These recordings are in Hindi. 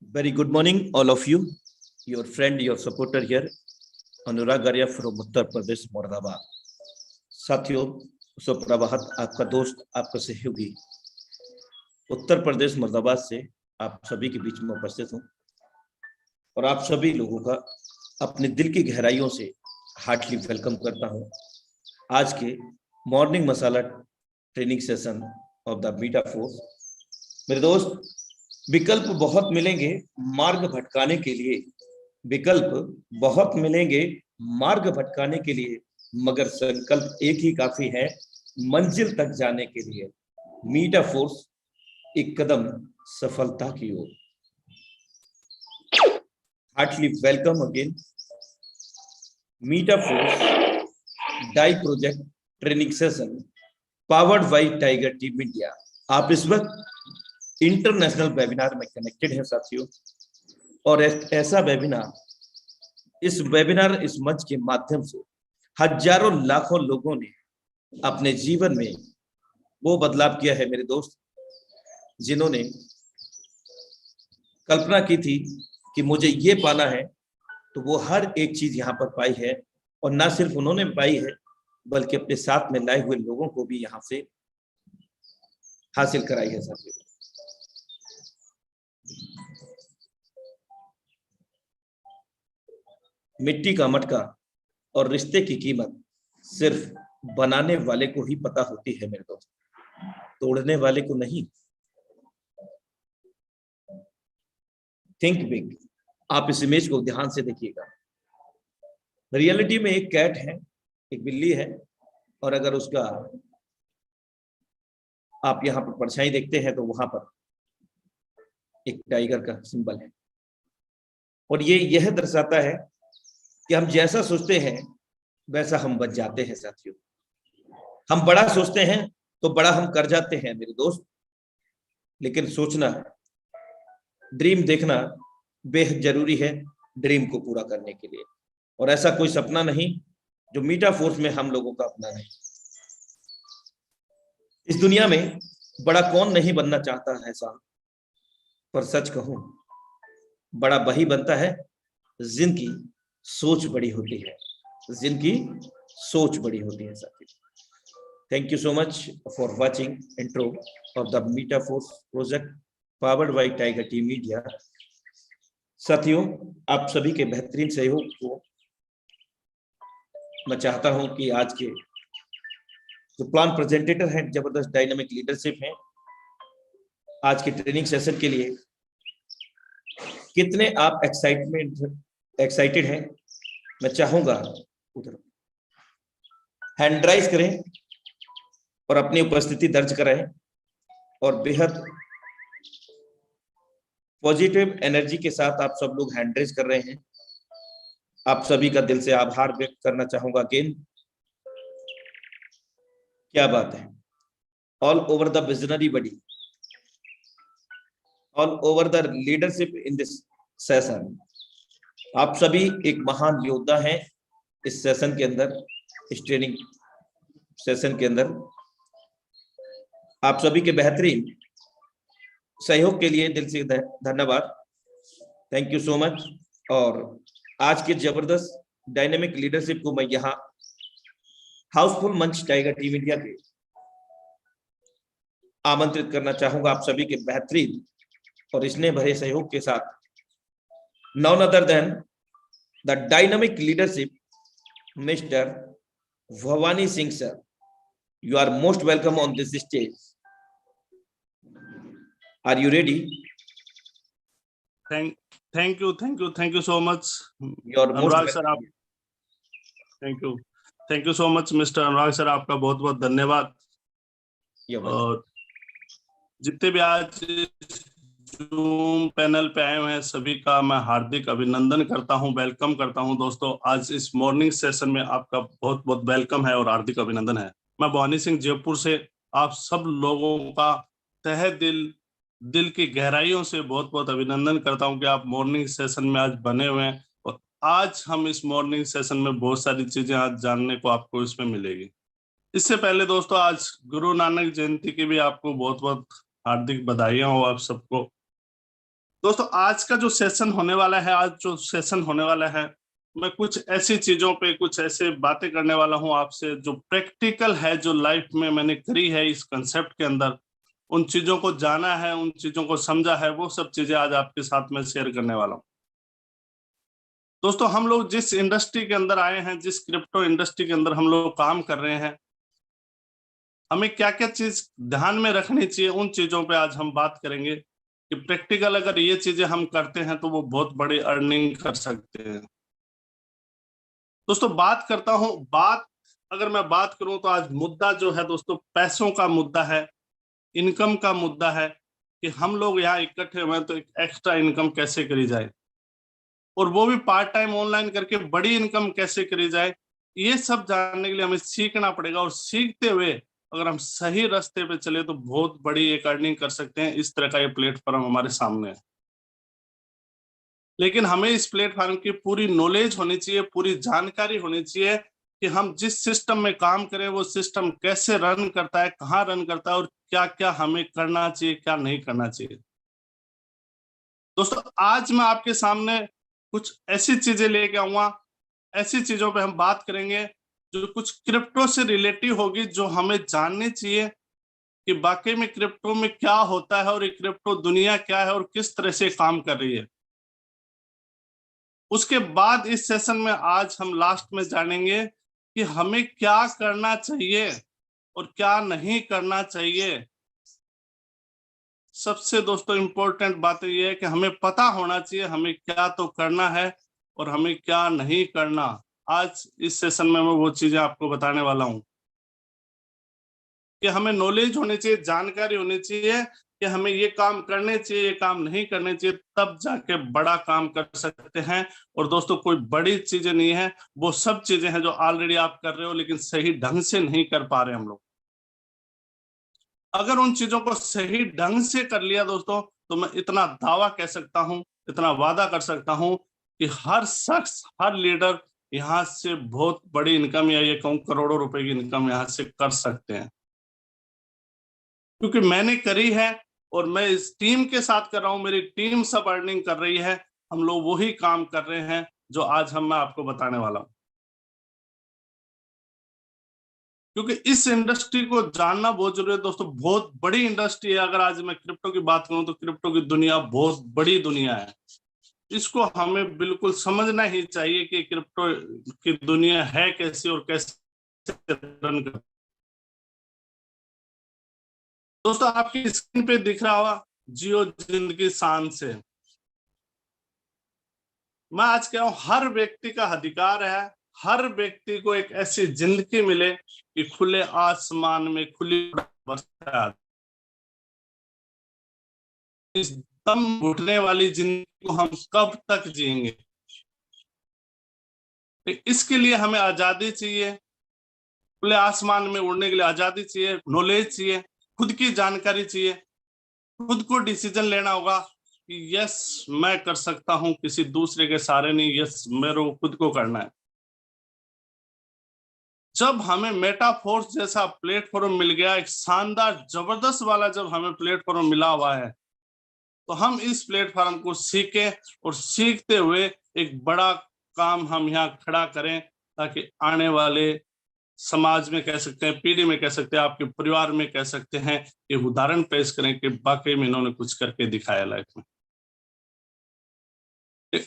Very good morning, all of you. Your friend, your supporter here, Anurag Arya from Uttar Pradesh Moradabad. साथियों, सुप्रभात। आपका दोस्त, आपका सहयोगी उत्तर प्रदेश मुरादाबाद से आप सभी के बीच में उपस्थित हूँ और आप सभी लोगों का अपने दिल की गहराइयों से हार्टली वेलकम करता हूँ आज के morning masala training session of the meta force. मेरे दोस्त, विकल्प बहुत मिलेंगे मार्ग भटकाने के लिए, विकल्प बहुत मिलेंगे मार्ग भटकाने के लिए, मगर संकल्प एक ही काफी है मंजिल तक जाने के लिए। मीटा फोर्स, एक कदम सफलता की ओर। Heartly welcome again. Meta force die project training session powered by tiger team India. आप इस वक्त इंटरनेशनल वेबिनार में कनेक्टेड हैं साथियों, और ऐसा वेबिनार, इस मंच के माध्यम से हजारों लाखों लोगों ने अपने जीवन में वो बदलाव किया है मेरे दोस्त, जिन्होंने कल्पना की थी कि मुझे ये पाना है, तो वो हर एक चीज यहाँ पर पाई है। और ना सिर्फ उन्होंने पाई है, बल्कि अपने साथ में लाए हुए लोगों को भी यहाँ से हासिल कराई है साथियों। मिट्टी का मटका और रिश्ते की कीमत सिर्फ बनाने वाले को ही पता होती है मेरे दोस्त, तोड़ने वाले को नहीं। Think big. आप इस इमेज को ध्यान से देखिएगा। रियलिटी में एक कैट है, एक बिल्ली है, और अगर उसका आप यहाँ पर परछाई देखते हैं तो वहां पर एक टाइगर का सिंबल है। और ये यह दर्शाता है कि हम जैसा सोचते हैं वैसा हम बच जाते हैं साथियों। हम बड़ा सोचते हैं तो बड़ा हम कर जाते हैं मेरे दोस्त, लेकिन सोचना, ड्रीम देखना बेहद जरूरी है ड्रीम को पूरा करने के लिए। और ऐसा कोई सपना नहीं जो मीटा फोर्स में हम लोगों का अपना नहीं। इस दुनिया में बड़ा कौन नहीं बनना चाहता है साहब, पर सच कहूं, बड़ा वही बनता है जिनकी सोच बड़ी होती है, जिनकी सोच बड़ी होती है साथियों। Thank you so much for watching intro of the meta force project powered by tiger team India. साथियों, आप सभी के बेहतरीन सहयोग को मैं चाहता हूं कि आज के जो प्लान प्रेजेंटेटर हैं, जबरदस्त डायनामिक लीडरशिप हैं, आज के ट्रेनिंग सेशन के लिए कितने आप एक्साइटेड हैं, मैं चाहूंगा उधर हैंड राइज करें और अपनी उपस्थिति दर्ज कराएं और बेहद पॉजिटिव एनर्जी के साथ आप सब लोग हैंड रेज कर रहे हैं। आप सभी का दिल से आभार व्यक्त करना चाहूंगा अगेन। क्या बात है। All over the visionary body, all over the leadership in this session. आप सभी एक महान योद्धा हैं इस सेशन के अंदर, इस ट्रेनिंग सेशन के अंदर। आप सभी के बेहतरीन सहयोग के लिए दिल से धन्यवाद। Thank you so much. और आज के जबरदस्त डायनेमिक लीडरशिप को मैं यहाँ हाउसफुल मंच टाइगर टीम इंडिया के आमंत्रित करना चाहूंगा आप सभी के बेहतरीन और स्नेह भरे सहयोग के साथ। None other than the dynamic leadership mister Bhavani Singh sir. You are most welcome on this stage. Are you ready? Thank you so much, Your Anurag sir. आप thank you so much mister Anurag sir, आपका बहुत बहुत धन्यवाद। और जितने भी आज जूम पैनल पे आए हुए हैं सभी का मैं हार्दिक अभिनंदन करता हूं, वेलकम करता हूं। दोस्तों, आज इस मॉर्निंग सेशन में आपका बहुत बहुत वेलकम है और हार्दिक अभिनंदन है। मैं भवानी सिंह जयपुर से आप सब लोगों का तहे दिल की गहराइयों से बहुत बहुत अभिनंदन करता हूं कि आप मॉर्निंग सेशन में आज बने हुए हैं। और आज हम इस मॉर्निंग सेशन में बहुत सारी चीजें आज जानने को आपको इसमें मिलेगी। इससे पहले दोस्तों, आज गुरु नानक जयंती की भी आपको बहुत बहुत हार्दिक बधाइयां हो आप सबको। दोस्तों आज का जो सेशन होने वाला है, मैं कुछ ऐसी चीजों पे कुछ ऐसे बातें करने वाला हूं आपसे जो प्रैक्टिकल है, जो लाइफ में मैंने करी है इस कंसेप्ट के अंदर, उन चीजों को जाना है, उन चीजों को समझा है, वो सब चीजें आज आपके साथ में शेयर करने वाला हूं। दोस्तों हम लोग जिस इंडस्ट्री के अंदर आए हैं, जिस क्रिप्टो इंडस्ट्री के अंदर हम लोग काम कर रहे हैं, हमें क्या क्या चीज ध्यान में रखनी चाहिए, उन चीजों पे आज हम बात करेंगे कि प्रैक्टिकल अगर ये चीजें हम करते हैं तो वो बहुत बड़ी अर्निंग कर सकते हैं। दोस्तों अगर मैं बात करूं तो आज मुद्दा जो है दोस्तों पैसों का मुद्दा है, इनकम का मुद्दा है कि हम लोग यहाँ इकट्ठे हुए तो एक एक्स्ट्रा इनकम कैसे करी जाए, और वो भी पार्ट टाइम ऑनलाइन करके बड़ी इनकम कैसे करी जाए। ये सब जानने के लिए हमें सीखना पड़ेगा, और सीखते हुए अगर हम सही रास्ते पे चले तो बहुत बड़ी एक अर्निंग कर सकते हैं। इस तरह का ये प्लेटफॉर्म हमारे सामने है, लेकिन हमें इस प्लेटफॉर्म की पूरी नॉलेज होनी चाहिए, पूरी जानकारी होनी चाहिए कि हम जिस सिस्टम में काम करें वो सिस्टम कैसे रन करता है, कहाँ रन करता है, और क्या क्या हमें करना चाहिए, क्या नहीं करना चाहिए। दोस्तों आज मैं आपके सामने कुछ ऐसी चीजें लेके आऊंगा, ऐसी चीजों पे हम बात करेंगे जो कुछ क्रिप्टो से रिलेटिव होगी, जो हमें जाननी चाहिए कि वाकई में क्रिप्टो में क्या होता है और ये क्रिप्टो दुनिया क्या है और किस तरह से काम कर रही है। उसके बाद इस सेशन में आज हम लास्ट में जानेंगे कि हमें क्या करना चाहिए और क्या नहीं करना चाहिए। सबसे दोस्तों इंपॉर्टेंट बात यह है कि हमें पता होना चाहिए हमें क्या तो करना है और हमें क्या नहीं करना। आज इस सेशन में मैं वो चीजें आपको बताने वाला हूं कि हमें नॉलेज होनी चाहिए, जानकारी होनी चाहिए कि हमें ये काम करने चाहिए, ये काम नहीं करने चाहिए, तब जाके बड़ा काम कर सकते हैं। और दोस्तों कोई बड़ी चीजें नहीं है, वो सब चीजें हैं जो ऑलरेडी आप कर रहे हो लेकिन सही ढंग से नहीं कर पा रहे हम लोग। अगर उन चीजों को सही ढंग से कर लिया दोस्तों, तो मैं इतना दावा कह सकता हूं, इतना वादा कर सकता हूं कि हर शख्स, हर लीडर यहाँ से बहुत बड़ी इनकम, या ये कहूं करोड़ों रुपए की इनकम यहाँ से कर सकते हैं, क्योंकि मैंने करी है और मैं इस टीम के साथ कर रहा हूं। मेरी टीम सब अर्निंग कर रही है, हम लोग वही काम कर रहे हैं जो आज मैं आपको बताने वाला हूं। क्योंकि इस इंडस्ट्री को जानना बहुत जरूरी है दोस्तों, बहुत बड़ी इंडस्ट्री है। अगर आज मैं क्रिप्टो की बात करूं तो क्रिप्टो की दुनिया बहुत बड़ी दुनिया है, इसको हमें बिल्कुल समझना ही चाहिए कि क्रिप्टो की दुनिया है कैसी और कैसे रन कर। दोस्तों आपकी स्क्रीन पे दिख रहा होगा जियो जिंदगी शान से। मैं आज कह रहा हूं हर व्यक्ति का अधिकार है, हर व्यक्ति को एक ऐसी जिंदगी मिले कि खुले आसमान में खुली इस दम घुटने वाली जिंदगी को हम कब तक जिएंगे। इसके लिए हमें आजादी चाहिए, खुले आसमान में उड़ने के लिए आजादी चाहिए, नॉलेज चाहिए, खुद की जानकारी चाहिए, खुद को डिसीजन लेना होगा कि यस मैं कर सकता हूं, किसी दूसरे के सहारे नहीं, यस मेरे को खुद को करना है। जब हमें मेटाफोर्स जैसा प्लेटफॉर्म मिल गया, एक शानदार जबरदस्त वाला जब हमें प्लेटफॉर्म मिला हुआ है, तो हम इस प्लेटफॉर्म को सीखें और सीखते हुए एक बड़ा काम हम यहाँ खड़ा करें, ताकि आने वाले समाज में कह सकते हैं, पीढ़ी में कह सकते हैं, आपके परिवार में कह सकते हैं, ये उदाहरण पेश करें कि वाकई में इन्होंने कुछ करके दिखाया लाइफ में।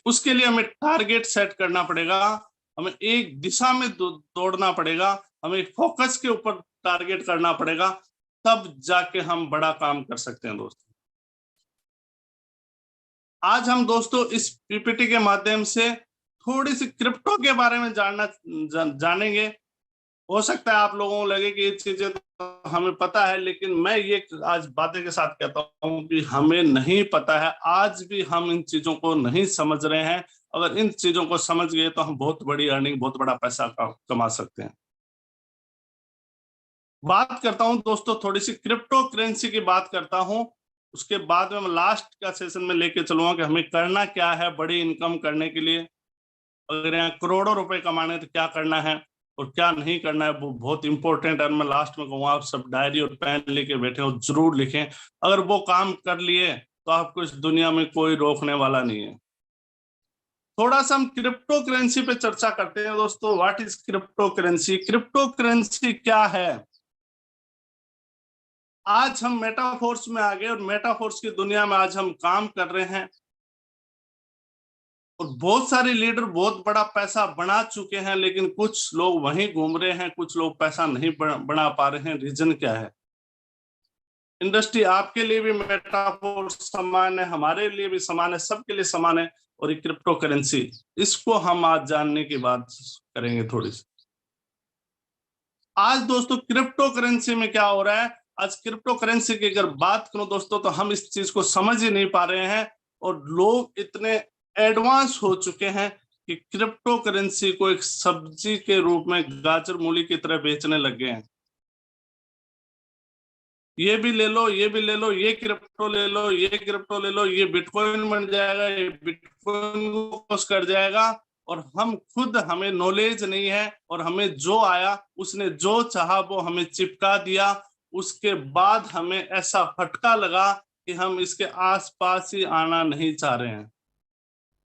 उसके लिए हमें टारगेट सेट करना पड़ेगा, हमें एक दिशा में दौड़ना पड़ेगा, हमें फोकस के ऊपर टारगेट करना पड़ेगा, तब जाके हम बड़ा काम कर सकते हैं दोस्तों। आज हम दोस्तों इस पीपीटी के माध्यम से थोड़ी सी क्रिप्टो के बारे में जानेंगे। हो सकता है आप लोगों को लगे कि ये चीजें तो हमें पता है, लेकिन मैं ये आज बातें के साथ कहता हूं कि हमें नहीं पता है, आज भी हम इन चीजों को नहीं समझ रहे हैं। अगर इन चीजों को समझ गए तो हम बहुत बड़ी अर्निंग, बहुत बड़ा पैसा कमा सकते हैं। बात करता हूं दोस्तों, थोड़ी सी क्रिप्टो करेंसी की बात करता हूं, उसके बाद में मैं लास्ट का सेशन में लेके चलूंगा कि हमें करना क्या है बड़ी इनकम करने के लिए। अगर यहाँ करोड़ों रुपए कमाने तो क्या करना है और क्या नहीं करना है, वो बहुत इंपॉर्टेंट है। मैं लास्ट में कहूँगा आप सब डायरी और पेन लेके बैठे हो, जरूर लिखें। अगर वो काम कर लिए तो आपको इस दुनिया में कोई रोकने वाला नहीं है। थोड़ा सा हम क्रिप्टो करेंसी पे चर्चा करते हैं दोस्तों। What is crypto currency? Crypto currency क्या है? आज हम मेटाफोर्स में आ गए और मेटाफोर्स की दुनिया में आज हम काम कर रहे हैं और बहुत सारे लीडर बहुत बड़ा पैसा बना चुके हैं, लेकिन कुछ लोग वहीं घूम रहे हैं, कुछ लोग पैसा नहीं बना पा रहे हैं। रीजन क्या है? इंडस्ट्री आपके लिए भी मेटाफोर समान है, हमारे लिए भी समान है, सबके लिए समान है। और ये क्रिप्टो करेंसी, इसको हम आज जानने की बात करेंगे थोड़ी सी। आज दोस्तों क्रिप्टो करेंसी में क्या हो रहा है? आज क्रिप्टो करेंसी की अगर बात करूं दोस्तों, तो हम इस चीज को समझ ही नहीं पा रहे हैं और लोग इतने एडवांस हो चुके हैं कि क्रिप्टो करेंसी को एक सब्जी के रूप में गाजर मूली की तरह बेचने लग गए हैं। ये भी ले लो, ये भी ले लो, ये क्रिप्टो ले लो, ये क्रिप्टो ले लो, ये बिटकॉइन बन जाएगा, ये बिटकॉइन को कर जाएगा। और हम खुद, हमें नॉलेज नहीं है और हमें जो आया, उसने जो चाहा वो हमें चिपका दिया। उसके बाद हमें ऐसा फटका लगा कि हम इसके आसपास ही आना नहीं चाह रहे हैं।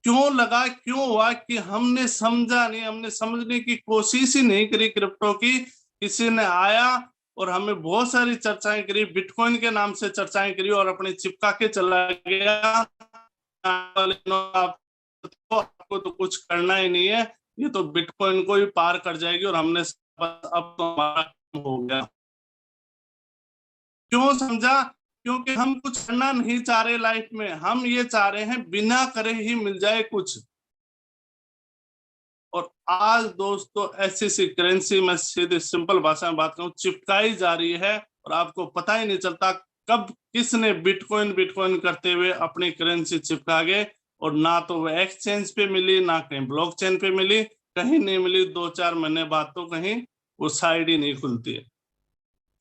क्यों लगा, क्यों हुआ? कि हमने समझा नहीं, हमने समझने की कोशिश ही नहीं करी क्रिप्टो की। किसी ने आया और हमें बहुत सारी चर्चाएं करी, बिटकॉइन के नाम से चर्चाएं करी और अपने चिपका के चला गया। आपको तो कुछ करना ही नहीं है, ये तो बिटकॉइन को ही पार कर जाएगी और हमने अब तो हमारा काम हो गया। क्यों समझा? क्योंकि हम कुछ करना नहीं चाह रहे लाइफ में, हम ये चाह रहे हैं बिना करे ही मिल जाए कुछ। और आज दोस्तों ऐसी सी करेंसी, मैं सीधे सिंपल भाषा में बात करूं, चिपकाई जा रही है और आपको पता ही नहीं चलता कब किसने बिटकॉइन बिटकॉइन करते हुए अपनी करेंसी चिपका गए। और ना तो वो एक्सचेंज पे मिली, ना कहीं ब्लॉकचेन पे मिली, कहीं नहीं मिली। 2-4 महीने बाद तो कहीं वो साइड ही नहीं खुलती है।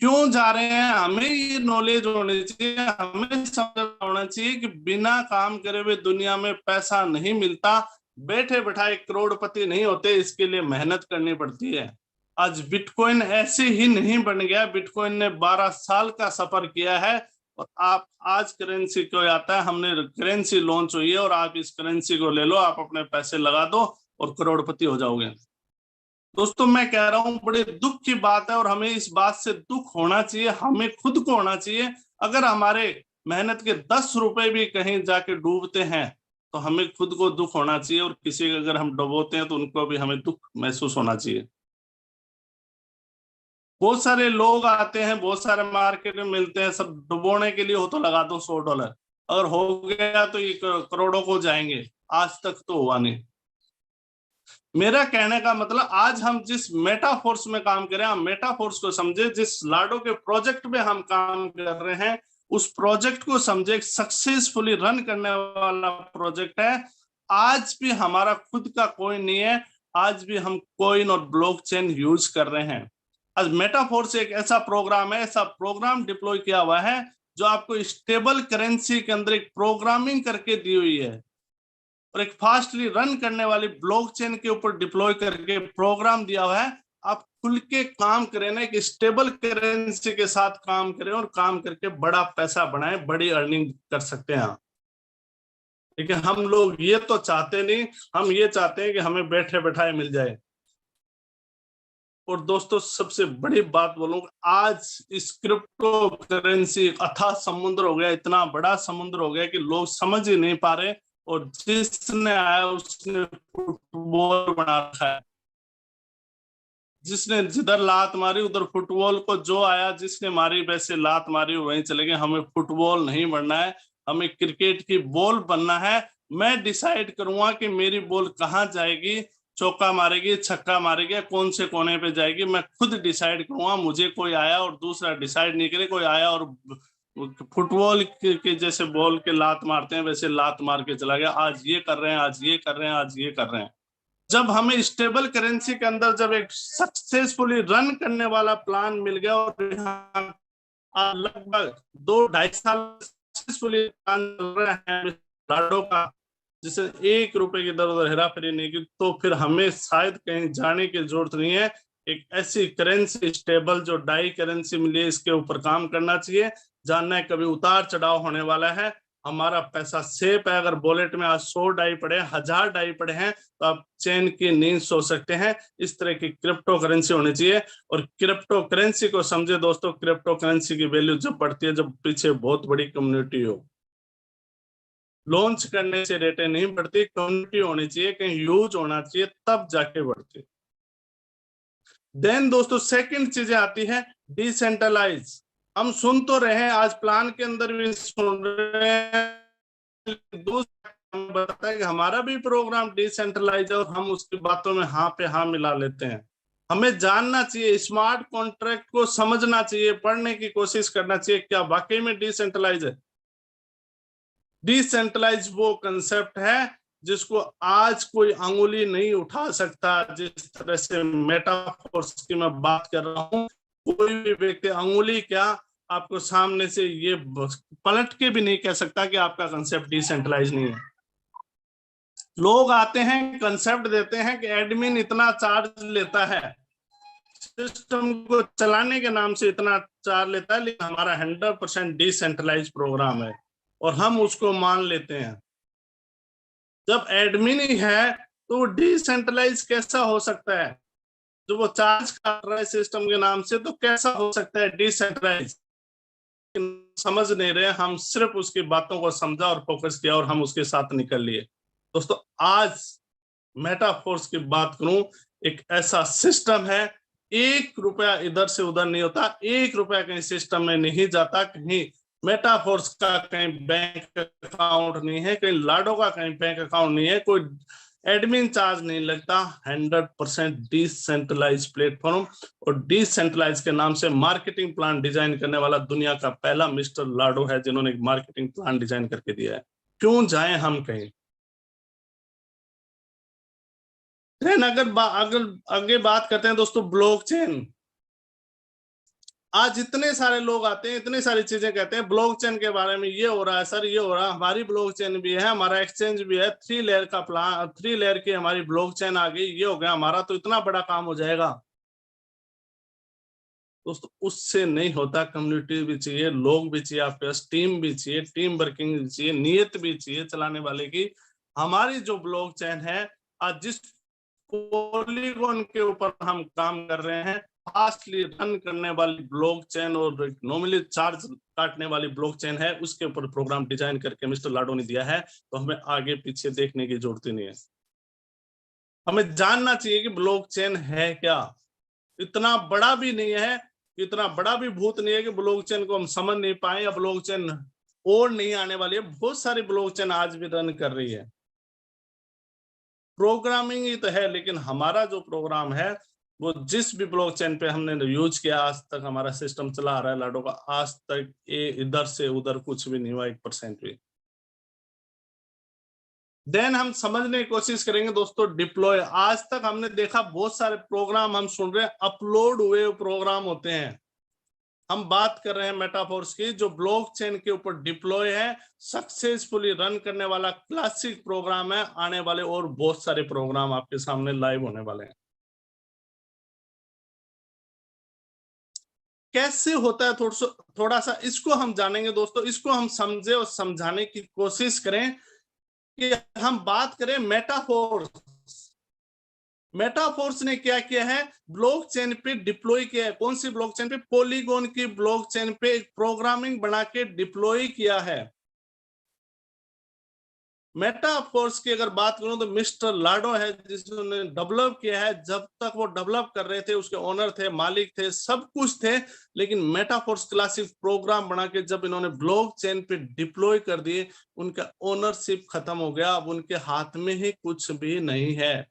क्यों जा रहे हैं? हमें ये नॉलेज होनी चाहिए, हमें समझ होना चाहिए कि बिना काम करे हुए दुनिया में पैसा नहीं मिलता। बैठे बैठाए करोड़पति नहीं होते, इसके लिए मेहनत करनी पड़ती है। आज बिटकॉइन ऐसे ही नहीं बन गया, बिटकॉइन ने 12 साल का सफर किया है। और आप आज करेंसी को आता है, हमने करेंसी लॉन्च हुई है और आप इस करेंसी को ले लो, आप अपने पैसे लगा दो और करोड़पति हो जाओगे। दोस्तों मैं कह रहा हूं बड़े दुख की बात है और हमें इस बात से दुख होना चाहिए, हमें खुद को होना चाहिए। अगर हमारे मेहनत के 10 रुपए भी कहीं जाके डूबते हैं तो हमें खुद को दुख होना चाहिए, और किसी को अगर हम डुबोते हैं तो उनको भी हमें दुख महसूस होना चाहिए। बहुत सारे लोग आते हैं, बहुत सारे मार्केट में मिलते हैं, सब डुबोने के लिए हो तो लगा दो $100, अगर हो गया तो ये करोड़ों को जाएंगे। आज तक तो हुआ नहीं। मेरा कहने का मतलब, आज हम जिस मेटाफोर्स में काम करें, हम मेटाफोर्स को समझे। जिस लाडो के प्रोजेक्ट में हम काम कर रहे हैं, उस प्रोजेक्ट को समझे। सक्सेसफुली रन करने वाला प्रोजेक्ट है। आज भी हमारा खुद का कोइन नहीं है, आज भी हम कॉइन और ब्लॉकचेन यूज कर रहे हैं। आज मेटाफोर्स एक ऐसा प्रोग्राम है, ऐसा प्रोग्राम डिप्लॉय किया हुआ है जो आपको स्टेबल करेंसी के अंदर एक प्रोग्रामिंग करके दी हुई है और एक फास्टली रन करने वाली ब्लॉकचेन के ऊपर डिप्लॉय करके प्रोग्राम दिया हुआ है। आप खुल के काम करें ना, एक स्टेबल करेंसी के साथ काम करें और काम करके बड़ा पैसा बनाएं, बड़ी अर्निंग कर सकते हैं। ठीक है, हम लोग ये तो चाहते नहीं, हम ये चाहते हैं कि हमें बैठे बैठाए मिल जाए। और दोस्तों सबसे बड़ी बात बोलूंगा, आज इस क्रिप्टो करेंसी अथाह समुद्र हो गया, इतना बड़ा समुद्र हो गया कि लोग समझ ही नहीं पा रहे। और जिसने आया उसने फुटबॉल बना रखा है, जिसने जिधर लात मारी उधर फुटबॉल को जो आया, जिसने मारी वैसे लात मारी वहीं चले गए। हमें फुटबॉल नहीं बनना है, हमें क्रिकेट की बॉल बनना है। मैं डिसाइड करूंगा कि मेरी बॉल कहाँ जाएगी, चौका मारेगी, छक्का मारेगी, कौन से कोने पे जाएगी, मैं खुद डिसाइड करूंगा। मुझे कोई आया और दूसरा डिसाइड नहीं करे, कोई आया और फुटबॉल के जैसे बॉल के लात मारते हैं वैसे लात मार के चला गया। आज ये कर रहे हैं, आज ये कर रहे हैं, आज ये कर रहे हैं। जब हमें स्टेबल करेंसी के अंदर जब एक सक्सेसफुली रन करने वाला प्लान मिल गया और लगभग 2-2.5 साल सक्सेसफुली प्लान चल रहा है लाडो का, जिसे 1 रुपए की इधर उधर हेरा फेरी नहीं की, तो फिर हमें शायद कहीं जाने की जरूरत नहीं है। एक ऐसी करेंसी स्टेबल जो डाई करेंसी मिली है, इसके ऊपर काम करना चाहिए। जानना है कभी उतार चढ़ाव होने वाला है। हमारा पैसा सेफ है। अगर वॉलेट में आज 100 डाई पड़े हैं, 1000 डाई पड़े हैं, तो आप चैन की नींद सो सकते हैं। इस तरह की क्रिप्टो करेंसी होनी चाहिए। और क्रिप्टो करेंसी को समझे दोस्तों, क्रिप्टो करेंसी की वैल्यू जब बढ़ती है जब पीछे बहुत बड़ी कम्युनिटी हो। लॉन्च करने से रेटें नहीं बढ़ती, कम्युनिटी होनी चाहिए, कहीं यूज होना चाहिए, तब जाके बढ़ती। देन दोस्तों सेकंड चीजें आती है डिसेंट्रलाइज। हम सुन तो रहे हैं, आज प्लान के अंदर भी सुन रहे हैं, दूसरा बताता है कि हमारा भी प्रोग्राम डिसेंट्रलाइज है और हम उसकी बातों में हाँ पे हाँ मिला लेते हैं। हमें जानना चाहिए, स्मार्ट कॉन्ट्रैक्ट को समझना चाहिए, पढ़ने की कोशिश करना चाहिए, क्या वाकई में डिसेंट्रलाइज है। डिसेंट्रलाइज वो कंसेप्ट है जिसको आज कोई अंगुली नहीं उठा सकता। जिस तरह से मेटाफोर्स की मैं बात कर रहा हूं, कोई भी व्यक्ति अंगुली क्या आपको सामने से ये पलट के भी नहीं कह सकता कि आपका कंसेप्ट डिसेंट्रलाइज नहीं है। लोग आते हैं, कंसेप्ट देते हैं कि एडमिन इतना चार्ज लेता है, सिस्टम को चलाने के नाम से इतना चार्ज लेता है, लेकिन हमारा 100% डिसेंट्रलाइज प्रोग्राम है और हम उसको मान लेते हैं। जब एडमिन ही है तो वो डिसेंट्रलाइज कैसा हो सकता है? जो वो चार्ज कर रहा है सिस्टम के नाम से, तो कैसा हो सकता है डिसेंट्रलाइज? समझ नहीं रहे, हम सिर्फ उसकी बातों को समझा और फोकस किया और हम उसके साथ निकल लिए। दोस्तों आज मेटाफोर्स की बात करूं, एक ऐसा सिस्टम है, 1 रुपया इधर से उधर नहीं होता, 1 रुपया कहीं सिस्टम में नहीं जाता, कहीं मेटाफोर्स का कहीं बैंक अकाउंट नहीं है, कहीं लाडो का कहीं बैंक अकाउंट नहीं है, कोई एडमिन चार्ज नहीं लगता। 100% डिसेंट्रलाइज प्लेटफॉर्म। और डिसेंट्रलाइज के नाम से मार्केटिंग प्लान डिजाइन करने वाला दुनिया का पहला मिस्टर लाडो है, जिन्होंने एक मार्केटिंग प्लान डिजाइन करके दिया है। क्यों जाएं हम कहीं। अगर आगे बात करते हैं दोस्तों ब्लॉकचेन। आज इतने सारे लोग आते हैं, इतनी सारी चीजें कहते हैं ब्लॉकचेन के बारे में, ये हो रहा है सर, ये हो रहा है, हमारी ब्लॉकचेन भी है, हमारा एक्सचेंज भी है, 3 लेयर का प्लान, 3 लेयर की हमारी ब्लॉकचेन आ गई, ये हो गया, हमारा तो इतना बड़ा काम हो जाएगा। दोस्तों उससे नहीं होता। कम्युनिटी भी चाहिए, लोग भी चाहिए, आपके पास टीम भी चाहिए, टीम वर्किंग भी चाहिए, नियत भी चाहिए चलाने वाले की। हमारी जो ब्लॉकचेन है, आज जिस पॉलीगॉन के ऊपर हम काम कर रहे हैं, फास्टली रन करने वाली ब्लॉकचेन और नॉर्मली चार्ज काटने वाली ब्लॉकचेन है, उसके ऊपर प्रोग्राम डिजाइन करके मिस्टर लाडो ने दिया है। तो हमें आगे पीछे देखने की जरूरत ही नहीं है, हमें जानना चाहिए कि ब्लॉकचेन है क्या। इतना बड़ा भी नहीं है, इतना बड़ा भी भूत नहीं है कि ब्लॉकचेन को हम समझ नहीं पाए या ब्लॉकचेन और नहीं आने वाली है। बहुत सारी ब्लॉकचेन आज भी रन कर रही है। प्रोग्रामिंग ही तो है, लेकिन हमारा जो प्रोग्राम है वो जिस भी ब्लॉकचेन पे हमने यूज किया, आज तक हमारा सिस्टम चला आ रहा है लाडो का, आज तक ये इधर से उधर कुछ भी नहीं हुआ 1% भी। देन हम समझने की कोशिश करेंगे दोस्तों डिप्लॉय। आज तक हमने देखा बहुत सारे प्रोग्राम हम सुन रहे हैं अपलोड हुए प्रोग्राम होते हैं। हम बात कर रहे हैं मेटाफोर्स की, जो ब्लॉकचेन के ऊपर डिप्लॉय है, सक्सेसफुली रन करने वाला क्लासिक प्रोग्राम है। आने वाले और बहुत सारे प्रोग्राम आपके सामने लाइव होने वाले हैं। कैसे होता है थोड़ा सा इसको हम जानेंगे दोस्तों। इसको हम समझे और समझाने की कोशिश करें कि हम बात करें मेटाफोर्स। मेटाफोर्स ने क्या किया है, ब्लॉकचेन पे डिप्लॉय किया है। कौन सी ब्लॉकचेन पे? पॉलीगॉन की ब्लॉकचेन पे एक प्रोग्रामिंग बना के डिप्लॉय किया है। मेटाफोर्स की अगर बात करूं तो मिस्टर लाडो है जिसने डेवलप किया है। जब तक वो डेवलप कर रहे थे, उसके ओनर थे, मालिक थे, सब कुछ थे, लेकिन मेटाफोर्स क्लासिक प्रोग्राम बना के जब इन्होंने ब्लॉकचेन पे डिप्लॉय कर दिए, उनका ओनरशिप खत्म हो गया। अब उनके हाथ में ही कुछ भी नहीं है,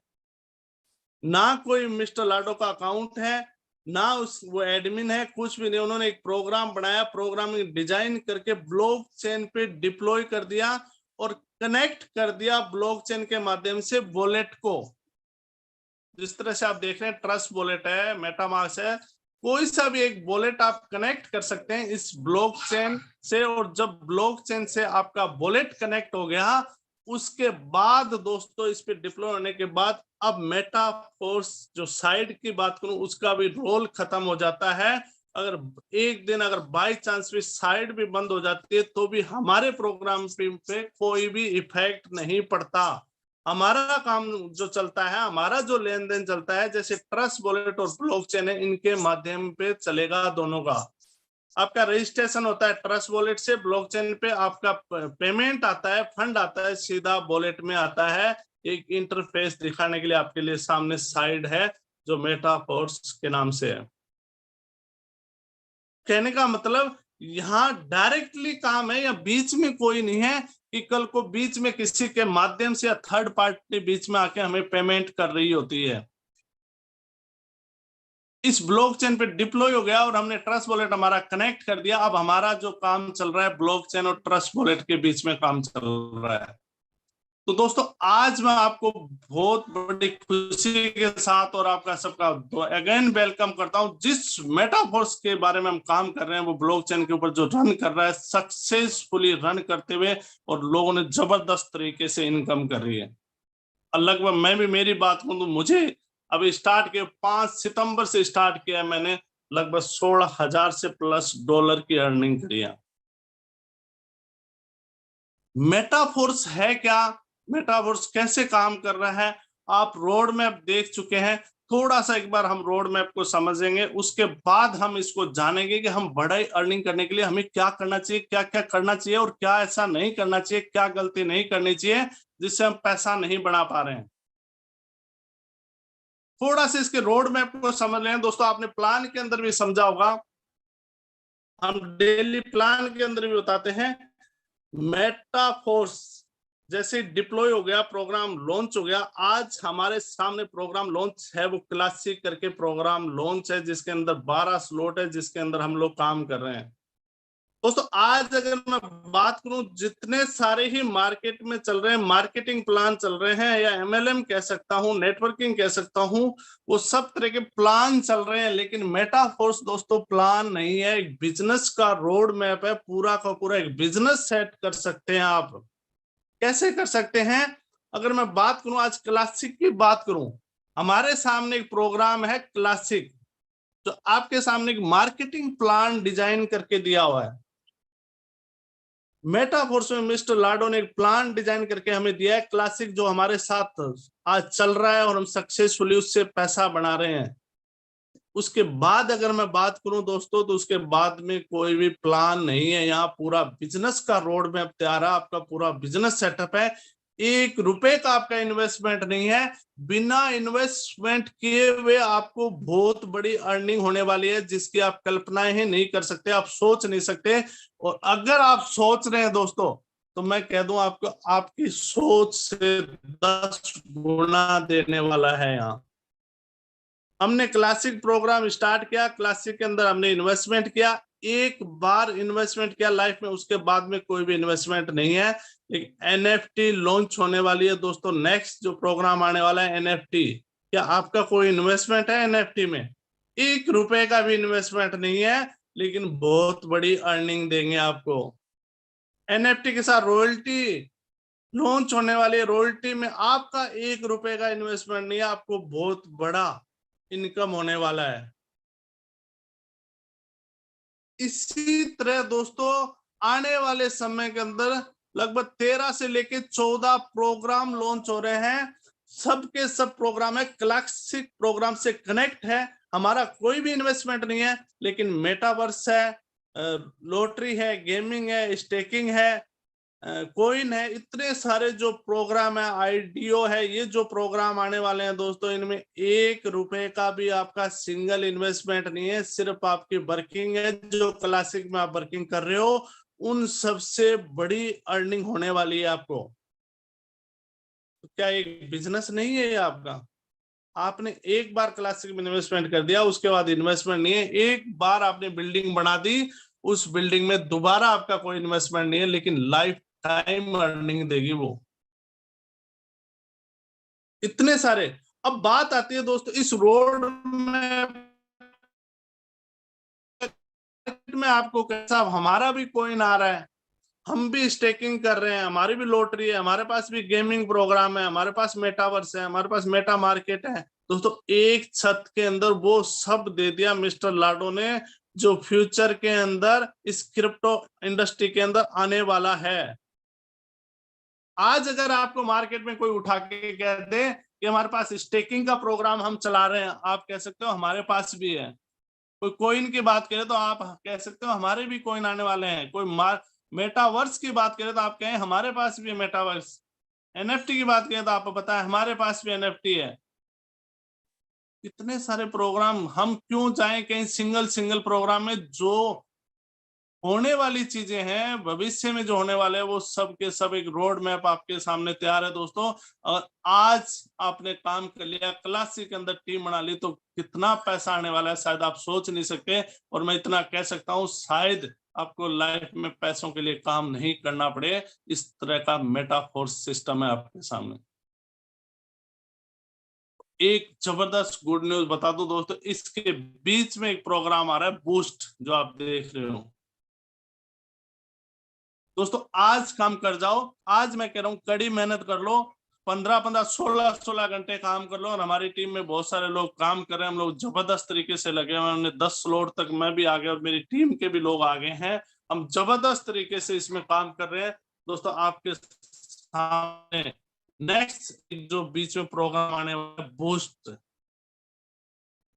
ना कोई मिस्टर लाडो का अकाउंट है, ना वो एडमिन है, कुछ भी नहीं। उन्होंने एक प्रोग्राम बनाया, प्रोग्रामिंग डिजाइन करके ब्लॉकचेन पे डिप्लॉय कर दिया और कनेक्ट कर दिया ब्लॉकचेन के माध्यम से वॉलेट को। जिस तरह से आप देख रहे हैं ट्रस्ट वॉलेट है, मेटामास्क है, कोई सा भी एक वॉलेट आप कनेक्ट कर सकते हैं इस ब्लॉकचेन से। और जब ब्लॉकचेन से आपका वॉलेट कनेक्ट हो गया, उसके बाद दोस्तों इस पे डिप्लॉय होने के बाद अब मेटाफोर्स जो साइड की बात करूं उसका भी रोल खत्म हो जाता है। अगर एक दिन अगर बाई चांस भी साइट भी बंद हो जाती है तो भी हमारे प्रोग्राम पे कोई भी इफेक्ट नहीं पड़ता। हमारा काम जो चलता है, हमारा जो लेन देन चलता है, जैसे ट्रस्ट वॉलेट और ब्लॉकचेन है, इनके माध्यम पे चलेगा दोनों का। आपका रजिस्ट्रेशन होता है ट्रस्ट वॉलेट से, ब्लॉकचेन पे आपका पेमेंट आता है, फंड आता है, सीधा वॉलेट में आता है। एक इंटरफेस दिखाने के लिए आपके लिए सामने साइड है जो मेटाफोर्स के नाम से है। कहने का मतलब यहाँ डायरेक्टली काम है, या बीच में कोई नहीं है कि कल को बीच में किसी के माध्यम से या थर्ड पार्टी बीच में आके हमें पेमेंट कर रही होती है। इस ब्लॉकचेन पे डिप्लॉय हो गया और हमने ट्रस्ट वॉलेट हमारा कनेक्ट कर दिया। अब हमारा जो काम चल रहा है ब्लॉकचेन और ट्रस्ट वॉलेट के बीच में काम चल रहा है। तो दोस्तों आज मैं आपको बहुत बड़ी खुशी के साथ और आपका सबका अगेन वेलकम करता हूं। जिस मेटाफोर्स के बारे में हम काम कर रहे हैं वो ब्लॉकचेन के ऊपर जो रन कर रहा है, सक्सेसफुली रन करते हुए, और लोगों ने जबरदस्त तरीके से इनकम कर रही है। लगभग मैं भी मेरी बात करूं तो मुझे अभी स्टार्ट किया 5 सितंबर से स्टार्ट किया, मैंने लगभग 16,000 से प्लस डॉलर की अर्निंग करी है। मेटाफोर्स है क्या, मेटाफोर्स कैसे काम कर रहा है, आप रोड मैप देख चुके हैं। थोड़ा सा एक बार हम रोड मैप को समझेंगे, उसके बाद हम इसको जानेंगे कि हम बड़ा अर्निंग करने के लिए हमें क्या करना चाहिए, क्या क्या करना चाहिए और क्या ऐसा नहीं करना चाहिए, क्या गलती नहीं करनी चाहिए जिससे हम पैसा नहीं बना पा रहे हैं। थोड़ा सा इसके रोड मैप को समझ लें दोस्तों। आपने प्लान के अंदर भी समझा होगा, हम डेली प्लान के अंदर भी बताते हैं। मेटाफोर्स जैसे डिप्लॉय हो गया, प्रोग्राम लॉन्च हो गया। आज हमारे सामने प्रोग्राम लॉन्च है, वो क्लासिक करके प्रोग्राम लॉन्च है, जिसके अंदर 12 स्लॉट है, जिसके अंदर हम लोग काम कर रहे हैं। दोस्तों आज अगर मैं बात करूं, जितने सारे ही मार्केट में चल रहे हैं, मार्केटिंग प्लान चल रहे हैं, या MLM कह सकता हूं, नेटवर्किंग कह सकता हूं, वो सब तरह के प्लान चल रहे हैं। लेकिन मेटाफोर्स दोस्तों प्लान नहीं है, एक बिजनेस का रोड मैप है। पूरा का पूरा एक बिजनेस सेट कर सकते हैं आप। कैसे कर सकते हैं? अगर मैं बात करूं, आज क्लासिक की बात करूं, हमारे सामने एक प्रोग्राम है क्लासिक, जो आपके सामने एक मार्केटिंग प्लान डिजाइन करके दिया हुआ है। मेटाफोर्स में मिस्टर लाडो ने एक प्लान डिजाइन करके हमें दिया है क्लासिक, जो हमारे साथ आज चल रहा है और हम सक्सेसफुली उससे पैसा बना रहे हैं। उसके बाद अगर मैं बात करूं दोस्तों, तो उसके बाद में कोई भी प्लान नहीं है। यहाँ पूरा बिजनेस का रोड मैप तैयार है, आपका पूरा बिजनेस सेटअप है। 1 रुपए का आपका इन्वेस्टमेंट नहीं है। बिना इन्वेस्टमेंट किए हुए आपको बहुत बड़ी अर्निंग होने वाली है, जिसकी आप कल्पनाएं ही नहीं कर सकते, आप सोच नहीं सकते। और अगर आप सोच रहे हैं दोस्तों, तो मैं कह दूं आपको, आपकी सोच से 10 गुना देने वाला है। यहाँ हमने क्लासिक प्रोग्राम स्टार्ट किया, क्लासिक के अंदर हमने इन्वेस्टमेंट किया, एक बार इन्वेस्टमेंट किया लाइफ में, उसके बाद में कोई भी इन्वेस्टमेंट नहीं है। एक NFT लॉन्च होने वाली है दोस्तों, नेक्स्ट जो प्रोग्राम आने वाला है NFT। क्या आपका कोई इन्वेस्टमेंट है NFT में? 1 रुपए का भी इन्वेस्टमेंट नहीं है, लेकिन बहुत बड़ी अर्निंग देंगे आपको। NFT के साथ रॉयल्टी लॉन्च होने वाली है, रॉयल्टी में आपका 1 रुपए का इन्वेस्टमेंट नहीं है, आपको बहुत बड़ा इनकम होने वाला है। इसी तरह दोस्तों आने वाले समय के अंदर लगभग 13 से लेके 14 प्रोग्राम लॉन्च हो रहे हैं। सबके सब प्रोग्राम है क्लासिक प्रोग्राम से कनेक्ट है। हमारा कोई भी इन्वेस्टमेंट नहीं है, लेकिन मेटावर्स है, लॉटरी है, गेमिंग है, स्टेकिंग है, कोइन है, इतने सारे जो प्रोग्राम है, आईडीओ है, ये जो प्रोग्राम आने वाले हैं दोस्तों, इनमें 1 रुपए का भी आपका सिंगल इन्वेस्टमेंट नहीं है, सिर्फ आपकी वर्किंग है। जो क्लासिक में आप वर्किंग कर रहे हो, उन सबसे बड़ी अर्निंग होने वाली है आपको। तो क्या एक बिजनेस नहीं है ये आपका? आपने एक बार क्लासिक में इन्वेस्टमेंट कर दिया, उसके बाद इन्वेस्टमेंट नहीं है। एक बार आपने बिल्डिंग बना दी, उस बिल्डिंग में दोबारा आपका कोई इन्वेस्टमेंट नहीं है, लेकिन लाइफ टाइम अर्निंग देगी वो। इतने सारे। अब बात आती है दोस्तों इस रोड में आपको कैसा, हमारा भी कोइन आ रहा है, हम भी स्टेकिंग कर रहे हैं, हमारी भी लॉटरी है, हमारे पास भी गेमिंग प्रोग्राम है, हमारे पास मेटावर्स है, हमारे पास मेटा मार्केट है। दोस्तों एक छत के अंदर वो सब दे दिया मिस्टर लाडो ने, जो फ्यूचर के अंदर इस क्रिप्टो इंडस्ट्री के अंदर आने वाला है। आज अगर आपको मार्केट में कोई उठा के कह दे कि हमारे पास स्टेकिंग का प्रोग्राम हम चला रहे हैं, आप कह सकते हो हमारे पास भी है। कोई कॉइन की बात करे तो आप कह सकते हो हमारे भी कॉइन आने वाले हैं। कोई मेटावर्स की बात करे तो आप कहें हमारे पास भी मेटावर्स। एनएफटी की बात करें तो आपको पता है हमारे पास भी एनएफटी है। इतने सारे प्रोग्राम, हम क्यों जाएं कहीं सिंगल प्रोग्राम में? जो होने वाली चीजें हैं, भविष्य में जो होने वाले हैं, वो सब के सब एक रोड मैप आपके सामने तैयार है दोस्तों। और आज आपने काम कर लिया, क्लासी के अंदर टीम बना ली, तो कितना पैसा आने वाला है शायद आप सोच नहीं सकते। और मैं इतना कह सकता हूँ, शायद आपको लाइफ में पैसों के लिए काम नहीं करना पड़े। इस तरह का मेटाफोर्स सिस्टम है आपके सामने। एक जबरदस्त गुड न्यूज बता दो दोस्तों, इसके बीच में एक प्रोग्राम आ रहा है बूस्ट, जो आप देख रहे हो दोस्तों। आज काम कर जाओ, आज मैं कह रहा हूं कड़ी मेहनत कर लो, 15-15, 16 घंटे काम कर लो। और हमारी टीम में बहुत सारे लोग काम कर रहे हैं, हम लोग जबरदस्त तरीके से लगे हुए हैं। 10 स्लॉट तक मैं भी आ गया और मेरी टीम के भी लोग आ गए हैं। हम जबरदस्त तरीके से इसमें काम कर रहे हैं दोस्तों। आपके सामने नेक्स्ट जो बीच में प्रोग्राम आने वाला है बूस्ट,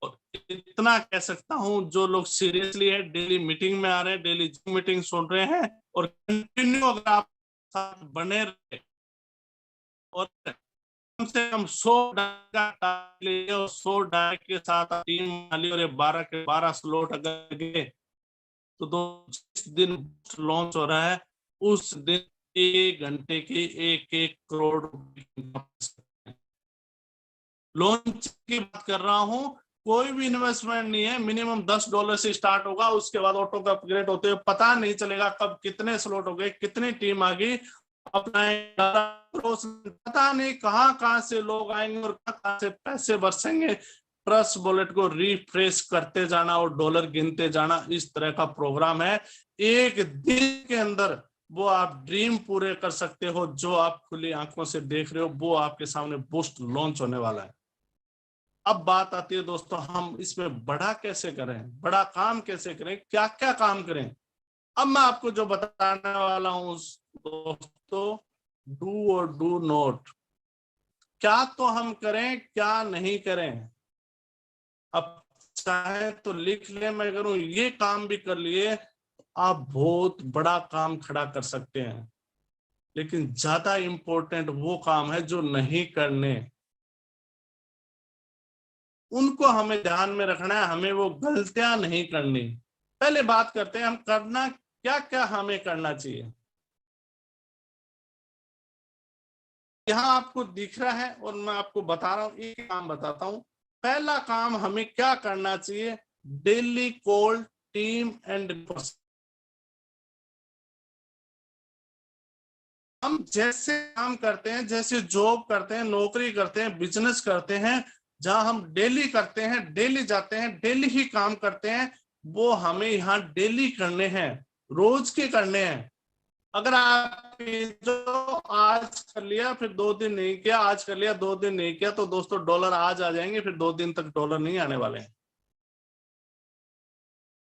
और इतना कह सकता हूं, जो लोग सीरियसली है डेली मीटिंग में आ रहे हैं, डेली जूम मीटिंग सुन रहे हैं, और कंटिन्यू अगर आप साथ बने रहे और कम से कम 100 डायरेक्ट और 100 डायरेक्ट के साथ टीम वाली और 12 के 12 स्लॉट अगर गए तो जिस दिन लॉन्च हो रहा है उस दिन 1 घंटे की 1-1 करोड़ लॉन्च की बात कर रहा हूं। कोई भी इन्वेस्टमेंट नहीं है, मिनिमम $10 से स्टार्ट होगा, उसके बाद ऑटो का अपग्रेड होते हुए पता नहीं चलेगा कब कितने स्लॉट हो गए, कितनी टीम आ गई। अपना पता नहीं कहां से लोग आएंगे और कहां से पैसे बरसेंगे। ट्रस्ट वॉलेट को रिफ्रेश करते जाना और डॉलर गिनते जाना, इस तरह का प्रोग्राम है। एक दिन के अंदर वो आप ड्रीम पूरे कर सकते हो, जो आप खुली आंखों से देख रहे हो, वो आपके सामने बूस्ट लॉन्च होने वाला है। अब बात आती है दोस्तों, हम इसमें बड़ा कैसे करें, बड़ा काम कैसे करें, क्या क्या काम करें। अब मैं आपको जो बताने वाला हूं दोस्तों, डू और डू नॉट, क्या तो हम करें क्या नहीं करें। अब चाहे तो लिख ले, मैं करूं ये काम भी कर लिए, आप बहुत बड़ा काम खड़ा कर सकते हैं। लेकिन ज्यादा इंपॉर्टेंट वो काम है जो नहीं करने, उनको हमें ध्यान में रखना है, हमें वो गलतियां नहीं करनी। पहले बात करते हैं हम करना क्या क्या हमें करना चाहिए। यहाँ आपको दिख रहा है और मैं आपको बता रहा हूं, एक काम बताता हूं। पहला काम हमें क्या करना चाहिए, daily call team and person. हम जैसे काम करते हैं, जैसे जॉब करते हैं, नौकरी करते हैं, बिजनेस करते हैं, जहां हम डेली करते हैं, डेली जाते हैं, डेली ही काम करते हैं, वो हमें यहाँ डेली करने हैं, रोज के करने हैं। अगर आप जो आज कर लिया फिर 2 दिन नहीं किया, आज कर लिया 2 दिन नहीं किया, तो दोस्तों डॉलर आज आ जाएंगे, फिर 2 दिन तक डॉलर नहीं आने वाले हैं।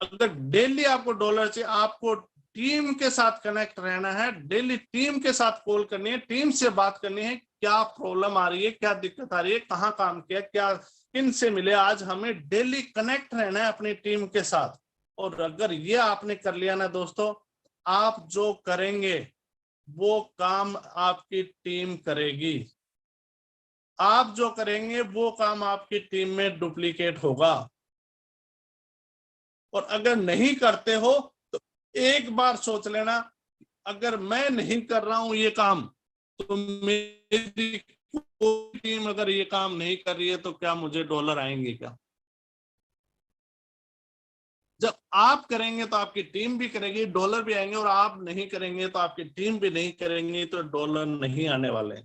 अगर डेली आपको डॉलर चाहिए, आपको टीम के साथ कनेक्ट रहना है, डेली टीम के साथ कॉल करनी है, टीम से बात करनी है, क्या प्रॉब्लम आ रही है, क्या दिक्कत आ रही है, कहाँ काम किया, क्या किन से मिले। आज हमें डेली कनेक्ट रहना है अपनी टीम के साथ। और अगर ये आपने कर लिया ना दोस्तों, आप जो करेंगे वो काम आपकी टीम करेगी, आप जो करेंगे वो काम आपकी टीम में डुप्लीकेट होगा। और अगर नहीं करते हो तो एक बार सोच लेना, अगर मैं नहीं कर रहा हूं ये काम, तो मेरी टीम अगर ये काम नहीं कर रही है, तो क्या मुझे डॉलर आएंगे क्या? जब आप करेंगे तो आपकी टीम भी करेगी, डॉलर भी आएंगे, और आप नहीं करेंगे तो आपकी टीम भी नहीं करेंगी, तो डॉलर नहीं आने वाले।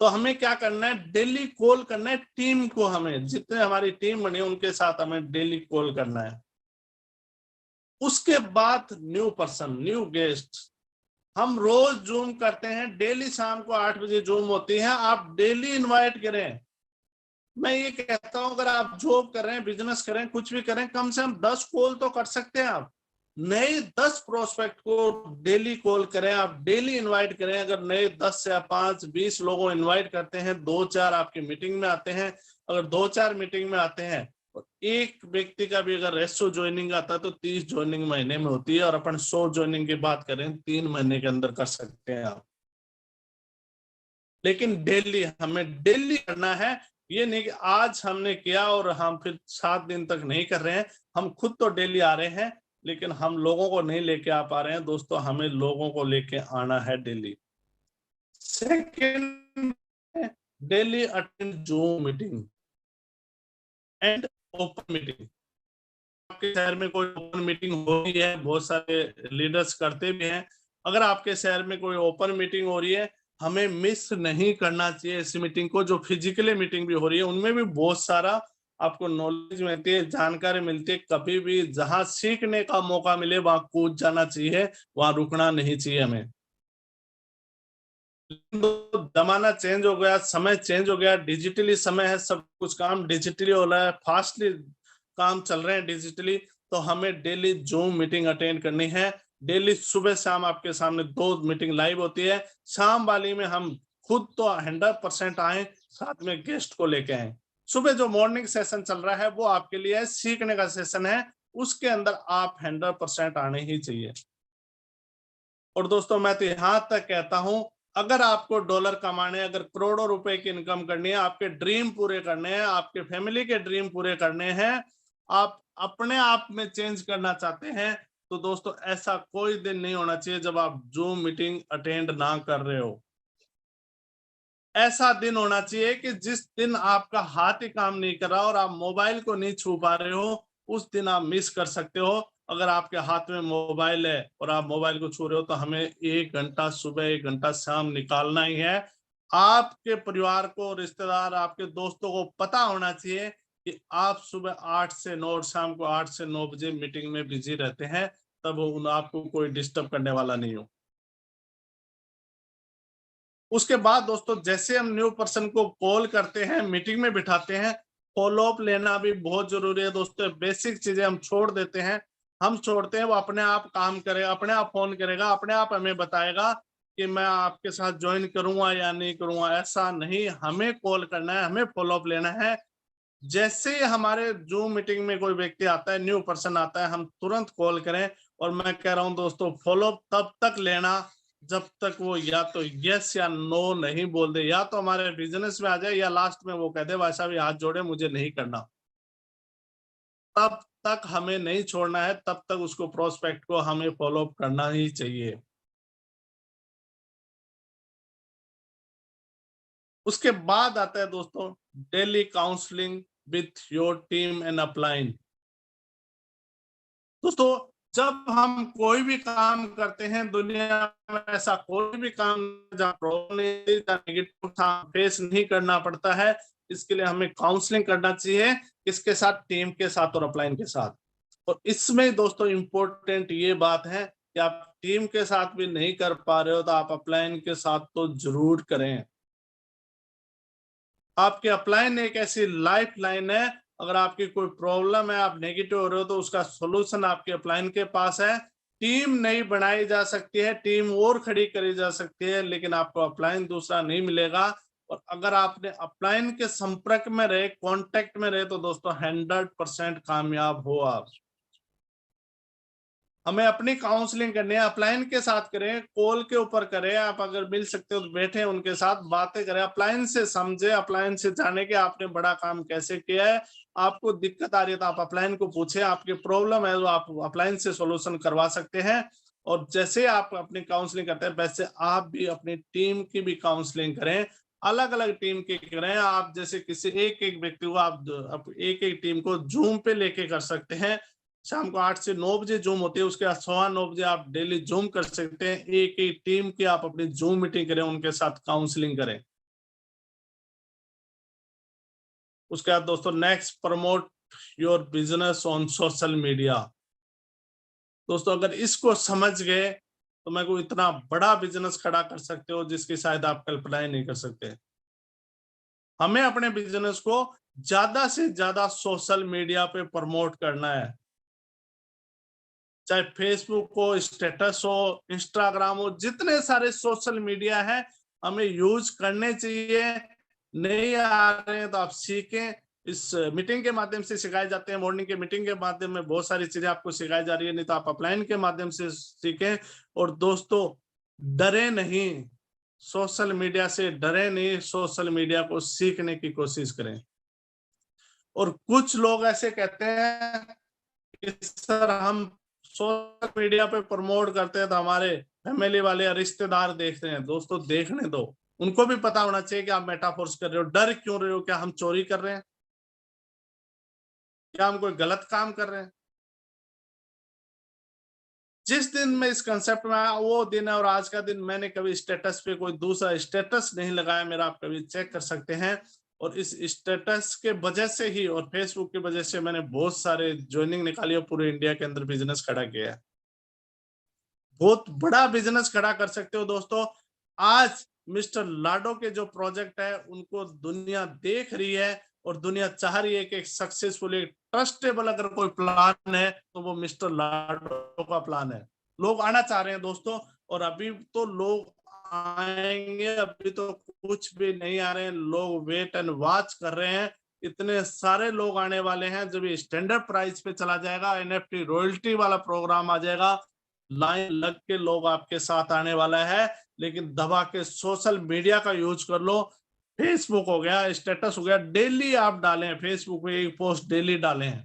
तो हमें क्या करना है, डेली कॉल करना है टीम को। हमें जितने हमारी टीम बनी उनके साथ हमें डेली कॉल करना है। उसके बाद न्यू पर्सन, न्यू गेस्ट, हम रोज जूम करते हैं, डेली शाम को 8 बजे जूम होती है, आप डेली इनवाइट करें। मैं ये कहता हूं अगर आप जॉब कर रहे हैं, बिजनेस कर रहे हैं, कुछ भी करें, कम से कम 10 कॉल तो कर सकते हैं आप। नए 10 प्रोस्पेक्ट को डेली कॉल करें, आप डेली इनवाइट करें। अगर नए 10 या 5 20 लोगों इनवाइट करते हैं, 2-4 आपकी मीटिंग में आते हैं, अगर 2-4 मीटिंग में आते हैं और एक व्यक्ति का भी अगर 100 ज्वाइनिंग आता है तो 30 ज्वाइनिंग महीने में होती है, और अपन 100 ज्वाइनिंग की बात करें 3 महीने के अंदर कर सकते हैं आप। लेकिन डेली, हमें डेली करना है। ये नहीं कि आज हमने किया और हम फिर 7 दिन तक नहीं कर रहे हैं। हम खुद तो डेली आ रहे हैं, लेकिन हम लोगों को नहीं लेके आ पा रहे हैं। दोस्तों, हमें लोगों को लेके आना है daily. Second, daily attend zoom meeting and open meeting. आपके शहर में कोई ओपन मीटिंग हो रही है, बहुत सारे लीडर्स करते भी हैं। अगर आपके शहर में कोई ओपन मीटिंग हो रही है, हमें मिस नहीं करना चाहिए इस मीटिंग को। जो फिजिकली मीटिंग भी हो रही है, उनमें भी बहुत सारा आपको नॉलेज मिलती है, जानकारी मिलती है। कभी भी जहां सीखने का मौका मिले वहां कूद जाना चाहिए, वहां रुकना नहीं चाहिए हमें। जमाना चेंज हो गया, समय चेंज हो गया, डिजिटली समय है, सब कुछ काम डिजिटली हो रहा है, फास्टली काम चल रहे हैं डिजिटली। तो हमें डेली जूम मीटिंग अटेंड करनी है। डेली सुबह शाम आपके सामने 2 मीटिंग लाइव होती है। शाम वाली में हम खुद तो 100% आए, साथ में गेस्ट को लेके आए। सुबह जो मॉर्निंग सेशन चल रहा है वो आपके लिए सीखने का सेशन है, उसके अंदर आप 100% आने ही चाहिए। और दोस्तों, मैं तो यहां तक कहता हूं, अगर आपको डॉलर कमाने, अगर करोड़ों रुपए की इनकम करनी है, आपके ड्रीम पूरे करने हैं, आपके फैमिली के ड्रीम पूरे करने हैं, आप अपने आप में चेंज करना चाहते हैं, तो दोस्तों ऐसा कोई दिन नहीं होना चाहिए जब आप जूम मीटिंग अटेंड ना कर रहे हो। ऐसा दिन होना चाहिए कि जिस दिन आपका हाथ ही काम नहीं कर रहा और आप मोबाइल को नहीं छू पा रहे हो, उस दिन आप मिस कर सकते हो। अगर आपके हाथ में मोबाइल है और आप मोबाइल को छू रहे हो, तो हमें 1 घंटा सुबह, 1 घंटा शाम निकालना ही है। आपके परिवार को, रिश्तेदार, आपके दोस्तों को पता होना चाहिए कि आप सुबह 8 से 9 और शाम को 8 से 9 बजे मीटिंग में बिजी रहते हैं, तब आपको कोई डिस्टर्ब करने वाला नहीं हो। उसके बाद दोस्तों, जैसे हम न्यू पर्सन को कॉल करते हैं, मीटिंग में बिठाते हैं, फॉलो अप लेना भी बहुत जरूरी है दोस्तों। बेसिक चीजें हम छोड़ देते हैं, हम छोड़ते हैं, वो अपने आप काम करेगा, अपने आप फोन करेगा, अपने आप हमें बताएगा कि मैं आपके साथ ज्वाइन करूंगा या नहीं करूंगा। ऐसा नहीं, हमें कॉल करना है, हमें फॉलो अप लेना है। जैसे हमारे जूम मीटिंग में कोई व्यक्ति आता है, न्यू पर्सन आता है, हम तुरंत कॉल करें। और मैं कह रहा हूं दोस्तों, फॉलो अप तब तक लेना जब तक वो या तो यस या नो नहीं बोल दे, या तो हमारे बिजनेस में आ जाए, या लास्ट में वो कह दे भाई साहब ये हाथ जोड़े, मुझे नहीं करना। तब तक हमें नहीं छोड़ना है, तब तक उसको, प्रोस्पेक्ट को हमें फॉलो अप करना ही चाहिए। उसके बाद आता है दोस्तों, daily counselling with your team and upline. दोस्तों, जब हम कोई भी काम करते हैं दुनिया में, ऐसा कोई भी काम जहाँ प्रॉब्लम नहीं, नेगेटिव फेस नहीं करना पड़ता है, इसके लिए हमें काउंसलिंग करना चाहिए। किसके साथ? टीम के साथ और अपलाइन के साथ। और इसमें दोस्तों इम्पोर्टेंट ये बात है कि आप टीम के साथ भी नहीं कर पा रहे हो तो आप अपलाइन के साथ तो जरूर करें। आपके अपलाइन एक ऐसी लाइफ लाइन है, अगर आपकी कोई प्रॉब्लम है, आप नेगेटिव हो रहे हो, तो उसका सॉल्यूशन आपके अपलाइन के पास है। टीम नई बनाई जा सकती है, टीम और खड़ी करी जा सकती है, लेकिन आपको अपलाइन दूसरा नहीं मिलेगा। और अगर आपने अपलाइन के संपर्क में रहे, कांटेक्ट में रहे, तो दोस्तों 100% कामयाब हो आप। हमें अपनी काउंसलिंग करनी है, अपलाइन के साथ करें, कॉल के ऊपर करें। आप अगर मिल सकते हो तो बैठे उनके साथ बातें करें, अपलाइन से समझे, अपलाइन से जाने कि आपने बड़ा काम कैसे किया है। आपको दिक्कत आ रही है तो आप अपलाइन को पूछे, आपकी प्रॉब्लम है तो आप अपलाइन से सॉल्यूशन करवा सकते हैं। और जैसे आप अपनी काउंसलिंग करते हैं, वैसे आप भी अपनी टीम की भी काउंसलिंग करें, अलग अलग टीम की करें। आप जैसे किसी एक एक व्यक्ति को आप एक एक टीम को जूम पे लेके कर सकते हैं। शाम को 8 से 9 बजे जूम होती है, उसके बाद 9:15 बजे आप डेली जूम कर सकते हैं। एक एक टीम की आप अपनी जूम मीटिंग करें, उनके साथ काउंसलिंग करें। उसके बाद दोस्तों, next, promote your business on social media. दोस्तों, अगर इसको समझ गए तो मैं को इतना बड़ा बिजनेस खड़ा कर सकते हो जिसकी शायद आप कल्पना ही नहीं कर सकते। हमें अपने बिजनेस को ज्यादा से ज्यादा सोशल मीडिया पे प्रमोट करना है, चाहे फेसबुक हो, स्टेटस हो, इंस्टाग्राम हो, जितने सारे सोशल मीडिया है हमें यूज करने चाहिए। नहीं आ रहे हैं तो आप सीखें। इस मीटिंग के माध्यम से सिखाए जाते हैं, मॉर्निंग के मीटिंग के माध्यम में बहुत सारी चीजें आपको सिखाई जा रही है, नहीं तो आप अपलाइन के माध्यम से सीखें। और दोस्तों डरे नहीं, सोशल मीडिया से डरे नहीं, सोशल मीडिया को सीखने की कोशिश करें। और कुछ लोग ऐसे कहते हैं कि सर हम सोशल मीडिया पे प्रमोट करते हैं तो हमारे फैमिली वाले या रिश्तेदार देखते हैं। दोस्तों देखने दो, उनको भी पता होना चाहिए कि आप मेटाफोर्स कर रहे हो। डर क्यों रहे हो? क्या हम चोरी कर रहे हैं? क्या हम कोई गलत काम कर रहे हैं? जिस दिन मैं इस कंसेप्ट में आया वो दिन है, और आज का दिन मैंने कभी स्टेटस पे कोई दूसरा स्टेटस नहीं लगाया मेरा, आप कभी चेक कर सकते हैं। और इस स्टेटस के वजह से ही और फेसबुक की वजह से मैंने बहुत सारे ज्वाइनिंग निकाली और पूरे इंडिया के अंदर बिजनेस खड़ा किया है। बहुत बड़ा बिजनेस खड़ा कर सकते हो दोस्तों। आज मिस्टर लाडो के जो प्रोजेक्ट है उनको दुनिया देख रही है और दुनिया चाह रही है कि एक सक्सेसफुल, एक ट्रस्टेबल अगर कोई प्लान है तो वो मिस्टर लाडो का प्लान है। लोग आना चाह रहे हैं दोस्तों, और अभी तो लोग आएंगे, अभी तो कुछ भी नहीं आ रहे हैं, लोग वेट एंड वॉच कर रहे हैं। इतने सारे लोग आने वाले हैं। जब ये स्टैंडर्ड प्राइस पे चला जाएगा, एनएफटी रॉयल्टी वाला प्रोग्राम आ जाएगा, लाइन लग के लोग आपके साथ आने वाला है। लेकिन दबा के सोशल मीडिया का यूज कर लो। फेसबुक हो गया, स्टेटस हो गया, डेली आप डालें, फेसबुक पे एक पोस्ट डेली डालें,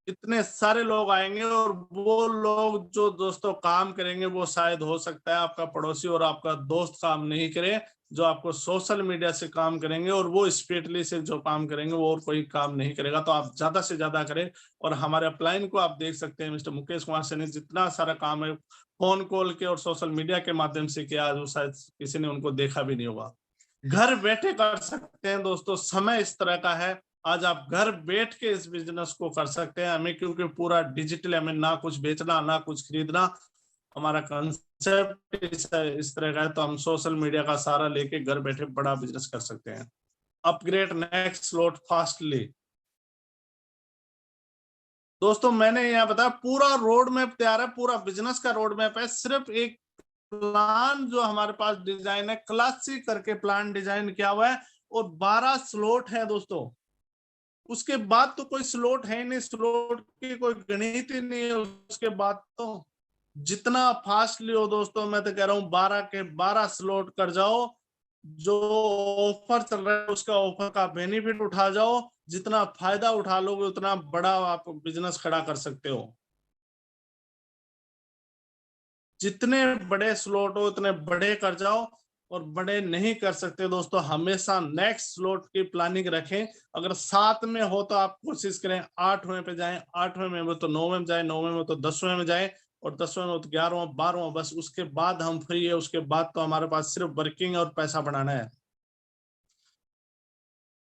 इतने सारे लोग आएंगे। और वो लोग जो दोस्तों काम करेंगे वो शायद हो सकता है आपका पड़ोसी और आपका दोस्त काम नहीं करे, जो आपको सोशल मीडिया से काम करेंगे, और वो स्पीडली से जो काम करेंगे वो और कोई काम नहीं करेगा। तो आप ज्यादा से ज्यादा करें। और हमारे अपलाइन को आप देख सकते हैं, मिस्टर मुकेश कुमार सैनी जितना सारा काम है फोन कॉल के और सोशल मीडिया के माध्यम से किया, जो शायद किसी ने उनको देखा भी नहीं होगा। घर बैठे कर सकते हैं दोस्तों, समय इस तरह का है, आज आप घर बैठ के इस बिजनेस को कर सकते हैं। हमें क्योंकि पूरा डिजिटल, हमें ना कुछ बेचना ना कुछ खरीदना, हमारा कंसेप्ट इस तरह का है, तो हम सोशल मीडिया का सहारा लेके घर बैठे बड़ा बिजनेस कर सकते हैं। Upgrade next slot fastly. दोस्तों मैंने यहाँ बताया पूरा रोड मैप तैयार है, पूरा बिजनेस का रोड मैप है। सिर्फ एक प्लान जो हमारे पास डिजाइन है, क्लासिक करके प्लान डिजाइन किया हुआ है, और 12 स्लॉट है दोस्तों। उसके बाद तो कोई स्लॉट है नहीं, स्लॉट की कोई गणित ही नहीं है उसके बाद। तो जितना फास्टली हो दोस्तों, मैं तो कह रहा हूँ 12 के 12 स्लॉट कर जाओ। जो ऑफर चल रहा है उसका ऑफर का बेनिफिट उठा जाओ। जितना फायदा उठा लोगे उतना बड़ा आप बिजनेस खड़ा कर सकते हो। जितने बड़े स्लॉट हो उतने बड़े कर जाओ, और बड़े नहीं कर सकते दोस्तों, हमेशा नेक्स्ट स्लॉट की प्लानिंग रखें। अगर 7 में हो तो आप कोशिश करें 8वें पे जाएं, 8वें में हो तो 9वें में जाएं, 9वें में तो 10वें में जाएं, और 10वें में हो तो 11वां 12वां, बस उसके बाद हम फ्री है। उसके बाद तो हमारे पास सिर्फ वर्किंग और पैसा बनाना है।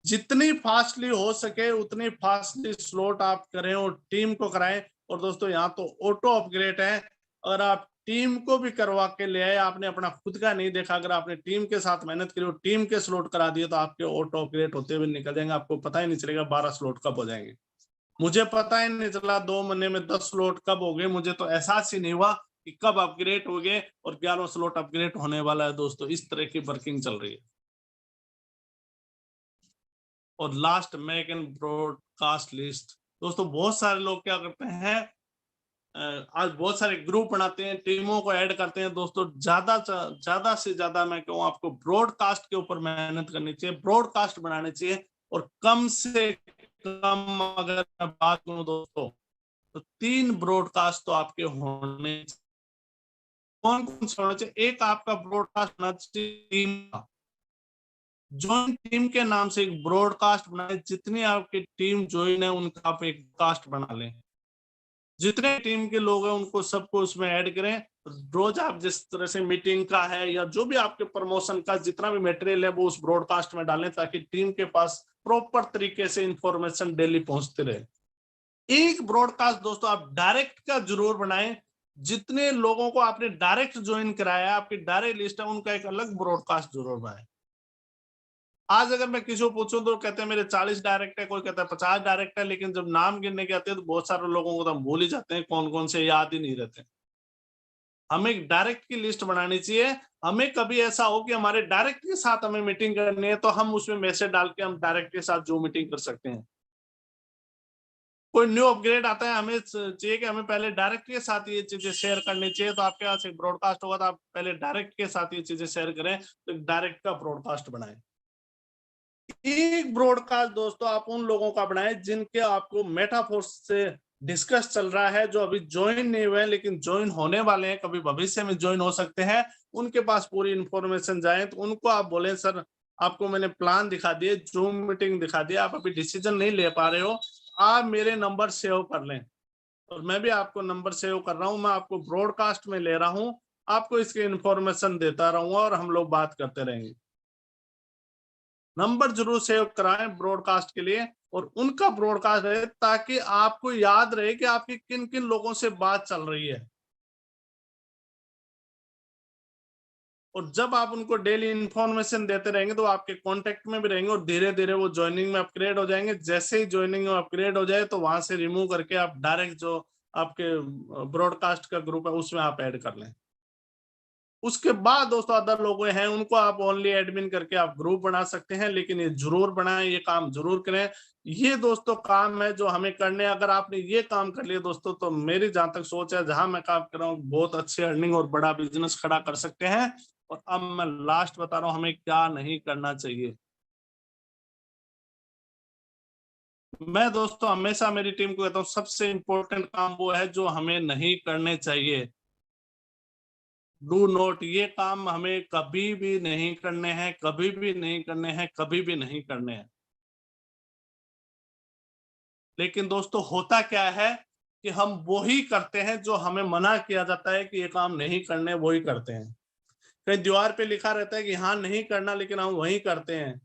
जितनी फास्टली हो सके उतनी फास्टली स्लॉट आप करें और टीम को कराएं। और दोस्तों यहाँ तो ऑटो अपग्रेड है, अगर आप टीम को भी करवा के ले आए, आपने अपना खुद का नहीं देखा, अगर आपने टीम के साथ मेहनत करी और टीम के स्लॉट करा दिए तो आपके ऑटो अपग्रेड होते हुए निकल जाएंगे, आपको पता ही नहीं चलेगा 12 स्लॉट कब हो जाएंगे। मुझे पता ही नहीं चला 2 महीने में 10 स्लॉट कब हो गए, मुझे तो एहसास ही नहीं हुआ कि कब अपग्रेड हो गए, और 11वां स्लॉट अपग्रेड होने वाला है दोस्तों। इस तरह की वर्किंग चल रही है। और last make and broadcast list. दोस्तों बहुत सारे लोग क्या करते हैं, आज बहुत सारे ग्रुप बनाते हैं, टीमों को ऐड करते हैं। दोस्तों ज्यादा से ज्यादा मैं कहूँ आपको ब्रॉडकास्ट के ऊपर मेहनत करनी चाहिए, ब्रॉडकास्ट बनाने चाहिए। और कम से कम अगर मैं बात करूं दोस्तों तो 3 ब्रॉडकास्ट तो आपके होने चाहिए। कौन कौन से होने चाहिए? एक आपका ब्रॉडकास्ट होना चाहिए टीम का, ज्वाइन टीम के नाम से एक ब्रॉडकास्ट बनाए। जितनी आपकी टीम ज्वाइन है उनका आप एक कास्ट बना लें, जितने टीम के लोग हैं उनको सबको उसमें ऐड करें। रोज आप जिस तरह से मीटिंग का है या जो भी आपके प्रमोशन का जितना भी मटेरियल है वो उस ब्रॉडकास्ट में डालें, ताकि टीम के पास प्रॉपर तरीके से इंफॉर्मेशन डेली पहुंचते रहे। एक ब्रॉडकास्ट दोस्तों आप डायरेक्ट का जरूर बनाएं। जितने लोगों को आपने डायरेक्ट ज्वाइन कराया, आपकी डायरेक्ट लिस्ट है, उनका एक अलग ब्रॉडकास्ट जरूर बनाएं। आज अगर मैं किसी को पूछूं तो कहते हैं मेरे 40 डायरेक्ट है, कोई कहता है 50 डायरेक्ट है, लेकिन जब नाम गिनने के आते हैं तो बहुत सारे लोगों को तो हम भूल ही जाते हैं, कौन कौन से याद ही नहीं रहते। हमें डायरेक्ट की लिस्ट बनानी चाहिए। हमें कभी ऐसा हो कि हमारे डायरेक्ट के साथ हमें मीटिंग करनी है तो हम उसमें मैसेज डाल के हम डायरेक्ट के साथ जो मीटिंग कर सकते हैं। कोई न्यू अपग्रेड आता है, हमें चाहिए कि हमें पहले डायरेक्ट के साथ ये चीजें शेयर करनी चाहिए, तो आपके पास एक ब्रॉडकास्ट होगा तो आप पहले डायरेक्ट के साथ ये चीजें शेयर करें, तो डायरेक्ट का ब्रॉडकास्ट बनाएं। एक ब्रॉडकास्ट दोस्तों आप उन लोगों का बनाएं जिनके आपको मेटाफोर्स से डिस्कस चल रहा है, जो अभी ज्वाइन नहीं हुए लेकिन ज्वाइन होने वाले हैं, कभी भविष्य में ज्वाइन हो सकते हैं, उनके पास पूरी इंफॉर्मेशन जाए। तो उनको आप बोले सर आपको मैंने प्लान दिखा दिए, जूम मीटिंग दिखा दिया, आप अभी डिसीजन नहीं ले पा रहे हो, आप मेरे नंबर सेव कर लें। और मैं भी आपको नंबर सेव कर रहा हूं, मैं आपको ब्रॉडकास्ट में ले रहा हूं, आपको इसकी इंफॉर्मेशन देता रहूंगा और हम लोग बात करते रहेंगे। नंबर जरूर सेव कराएं ब्रॉडकास्ट के लिए, और उनका ब्रॉडकास्ट है ताकि आपको याद रहे कि आपकी किन किन लोगों से बात चल रही है। और जब आप उनको डेली इंफॉर्मेशन देते रहेंगे तो आपके कांटेक्ट में भी रहेंगे और धीरे धीरे वो ज्वाइनिंग में अपग्रेड हो जाएंगे। जैसे ही ज्वाइनिंग में अपग्रेड हो जाए तो वहां से रिमूव करके आप डायरेक्ट जो आपके ब्रॉडकास्ट का ग्रुप है उसमें आप ऐड कर लें। उसके बाद दोस्तों अदर लोग हैं उनको आप ओनली एडमिन करके आप ग्रुप बना सकते हैं, लेकिन ये जरूर बनाएं, ये काम जरूर करें। ये दोस्तों काम है जो हमें करने, अगर आपने ये काम कर लिया दोस्तों तो मेरी जहां तक सोच है, जहां मैं काम कर रहा हूँ, बहुत अच्छी अर्निंग और बड़ा बिजनेस खड़ा कर सकते हैं। और अब मैं लास्ट बता रहा हूँ हमें क्या नहीं करना चाहिए। मैं दोस्तों हमेशा मेरी टीम को कहता हूँ सबसे इंपॉर्टेंट काम वो है जो हमें नहीं करने चाहिए। डू नोट, ये काम हमें कभी भी नहीं करने हैं, कभी भी नहीं करने हैं, कभी भी नहीं करने हैं। लेकिन दोस्तों होता क्या है कि हम वो ही करते हैं जो हमें मना किया जाता है कि ये काम नहीं करने, वो ही करते हैं। कहीं दीवार पे लिखा रहता है कि हाँ नहीं करना, लेकिन हम वही करते हैं।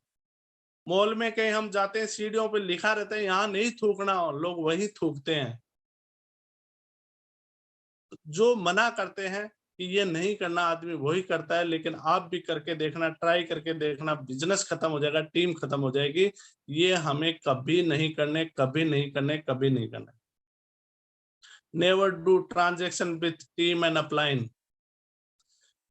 मॉल में कहीं हम जाते हैं, सीढ़ियों पे लिखा रहता है यहाँ नहीं थूकना, लोग वही थूकते हैं। जो मना करते हैं कि ये नहीं करना, आदमी वही करता है। लेकिन आप भी करके देखना, ट्राई करके देखना, बिजनेस खत्म हो जाएगा, टीम खत्म हो जाएगी। ये हमें कभी नहीं करने, कभी नहीं करने, कभी नहीं करने। Never do transaction with team and upline,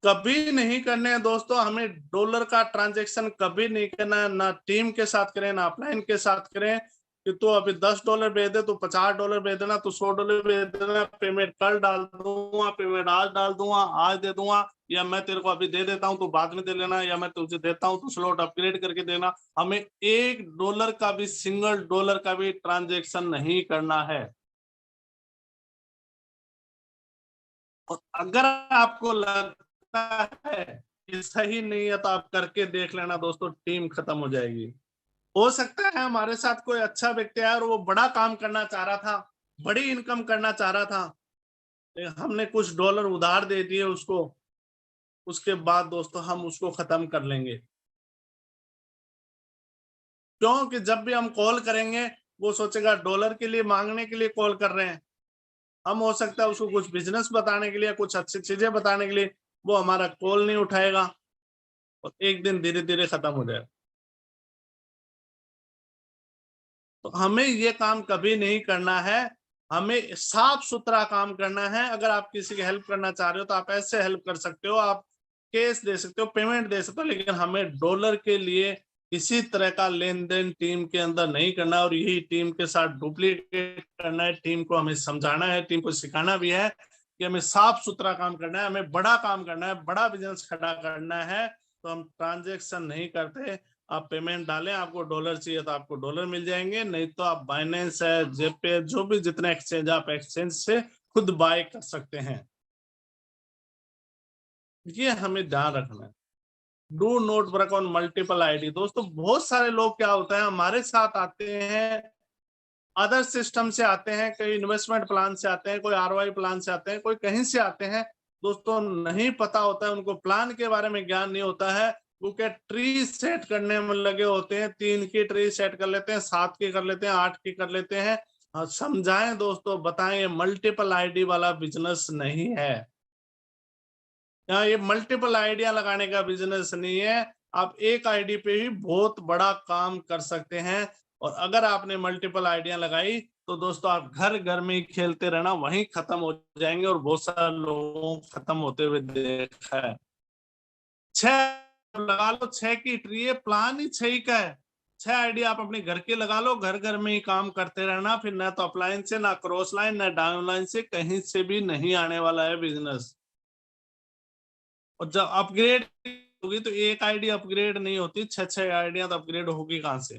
कभी नहीं करने हैं दोस्तों। हमें डॉलर का ट्रांजैक्शन कभी नहीं करना है, ना टीम के साथ करें ना अपलाइन के साथ करें। कि तो अभी $10 भेज दे तो $50 भेज देना, तो $100 भेज देना, पेमेंट कल डाल दूंगा, पेमेंट आज डाल दूंगा, आज दे दूंगा, या मैं तेरे को अभी दे देता हूं तो बाद में दे लेना, या मैं तुझे देता हूं तो स्लॉट अपग्रेड करके देना। हमें $1 का भी, सिंगल डॉलर का भी ट्रांजेक्शन नहीं करना है। और अगर आपको लगता है कि सही नहीं है तो आप करके देख लेना दोस्तों, टीम खत्म हो जाएगी। हो सकता है हमारे साथ कोई अच्छा व्यक्ति है और वो बड़ा काम करना चाह रहा था, बड़ी इनकम करना चाह रहा था, लेकिन हमने कुछ डॉलर उधार दे दिए उसको। उसके बाद दोस्तों हम उसको खत्म कर लेंगे, क्योंकि जब भी हम कॉल करेंगे वो सोचेगा डॉलर के लिए मांगने के लिए कॉल कर रहे हैं। हम हो सकता है उसको कुछ बिजनेस बताने के लिए, कुछ अच्छी चीजें बताने के लिए वो हमारा कॉल नहीं उठाएगा और एक दिन धीरे धीरे खत्म हो जाएगा। तो हमें ये काम कभी नहीं करना है, हमें साफ सुथरा काम करना है। अगर आप किसी की हेल्प करना चाह रहे हो तो आप ऐसे हेल्प कर सकते हो, आप कैश दे सकते हो, पेमेंट दे सकते हो, लेकिन हमें डॉलर के लिए किसी तरह का लेन देन टीम के अंदर नहीं करना। और यही टीम के साथ डुप्लीकेट करना है, टीम को हमें समझाना है, टीम को सिखाना भी है कि हमें साफ सुथरा काम करना है, हमें बड़ा काम करना है, बड़ा बिजनेस खड़ा करना है। तो हम ट्रांजेक्शन नहीं करते। आप पेमेंट डालें, आपको डॉलर चाहिए तो आपको डॉलर मिल जाएंगे, नहीं तो आप बाइनेंस है, जेपे, जो भी जितने एक्सचेंज, आप एक्सचेंज से खुद बाय कर सकते हैं। ये हमें ध्यान रखना है। Do not work on multiple ID. दोस्तों बहुत सारे लोग क्या होता है हमारे साथ आते हैं, अदर सिस्टम से आते हैं, कोई इन्वेस्टमेंट प्लान से आते हैं, कोई आरओआई प्लान से आते हैं, कोई कहीं से आते हैं। दोस्तों नहीं पता होता है उनको, प्लान के बारे में ज्ञान नहीं होता है। वो क्या ट्री सेट करने में लगे होते हैं, 3 की ट्री सेट कर लेते हैं, 7 की कर लेते हैं, 8 की कर लेते हैं। हाँ, समझाएं दोस्तों, बताएं, ये मल्टीपल आईडी वाला बिजनेस नहीं है। यहाँ ये मल्टीपल आइडिया लगाने का बिजनेस नहीं है। आप एक आईडी पे ही बहुत बड़ा काम कर सकते हैं। और अगर आपने मल्टीपल आईडियां लगाई तो दोस्तों आप घर घर में ही खेलते रहना, वहीं खत्म हो जाएंगे। और बहुत सारे लोगों को खत्म होते हुए देखा है। 6 लगा लो, 6 की ट्री है, प्लान ही 6 का है। 6 आइडिया आप अपने घर के लगा लो, घर घर में ही काम करते रहना। फिर ना तो अपलाइन से, ना क्रॉस लाइन, ना डाउन लाइन से, कहीं से भी नहीं आने वाला है बिजनेस। और जब अपग्रेड होगी तो एक आइडिया अपग्रेड नहीं होती, 6 आइडिया तो अपग्रेड होगी कहां से।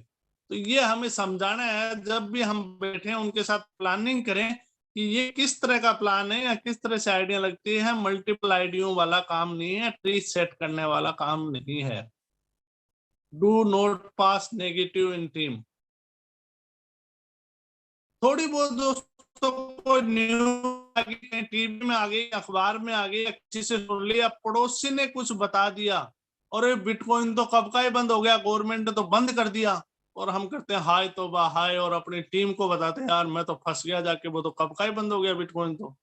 तो ये हमें समझाना है, जब भी हम बैठे उनके साथ प्लानिंग करें कि ये किस तरह का प्लान है या किस तरह से आइडिया लगती है। मल्टीपल आइडियों वाला काम नहीं है, ट्री सेट करने वाला काम नहीं है। Do not pass negative in team. थोड़ी बहुत दोस्तों को न्यूज आ गई, टीवी में आ गई, अखबार में आ गई, किसी से सुन लिया, पड़ोसी ने कुछ बता दिया और ये बिटकॉइन तो कब का ही बंद हो गया, गवर्नमेंट ने तो बंद कर दिया। और हम करते हैं हाय तौबा हाय, और अपनी टीम को बताते हैं यार मैं तो फंस गया जाके, वो तो कब का ही बंद हो गया बिटकॉइन। तो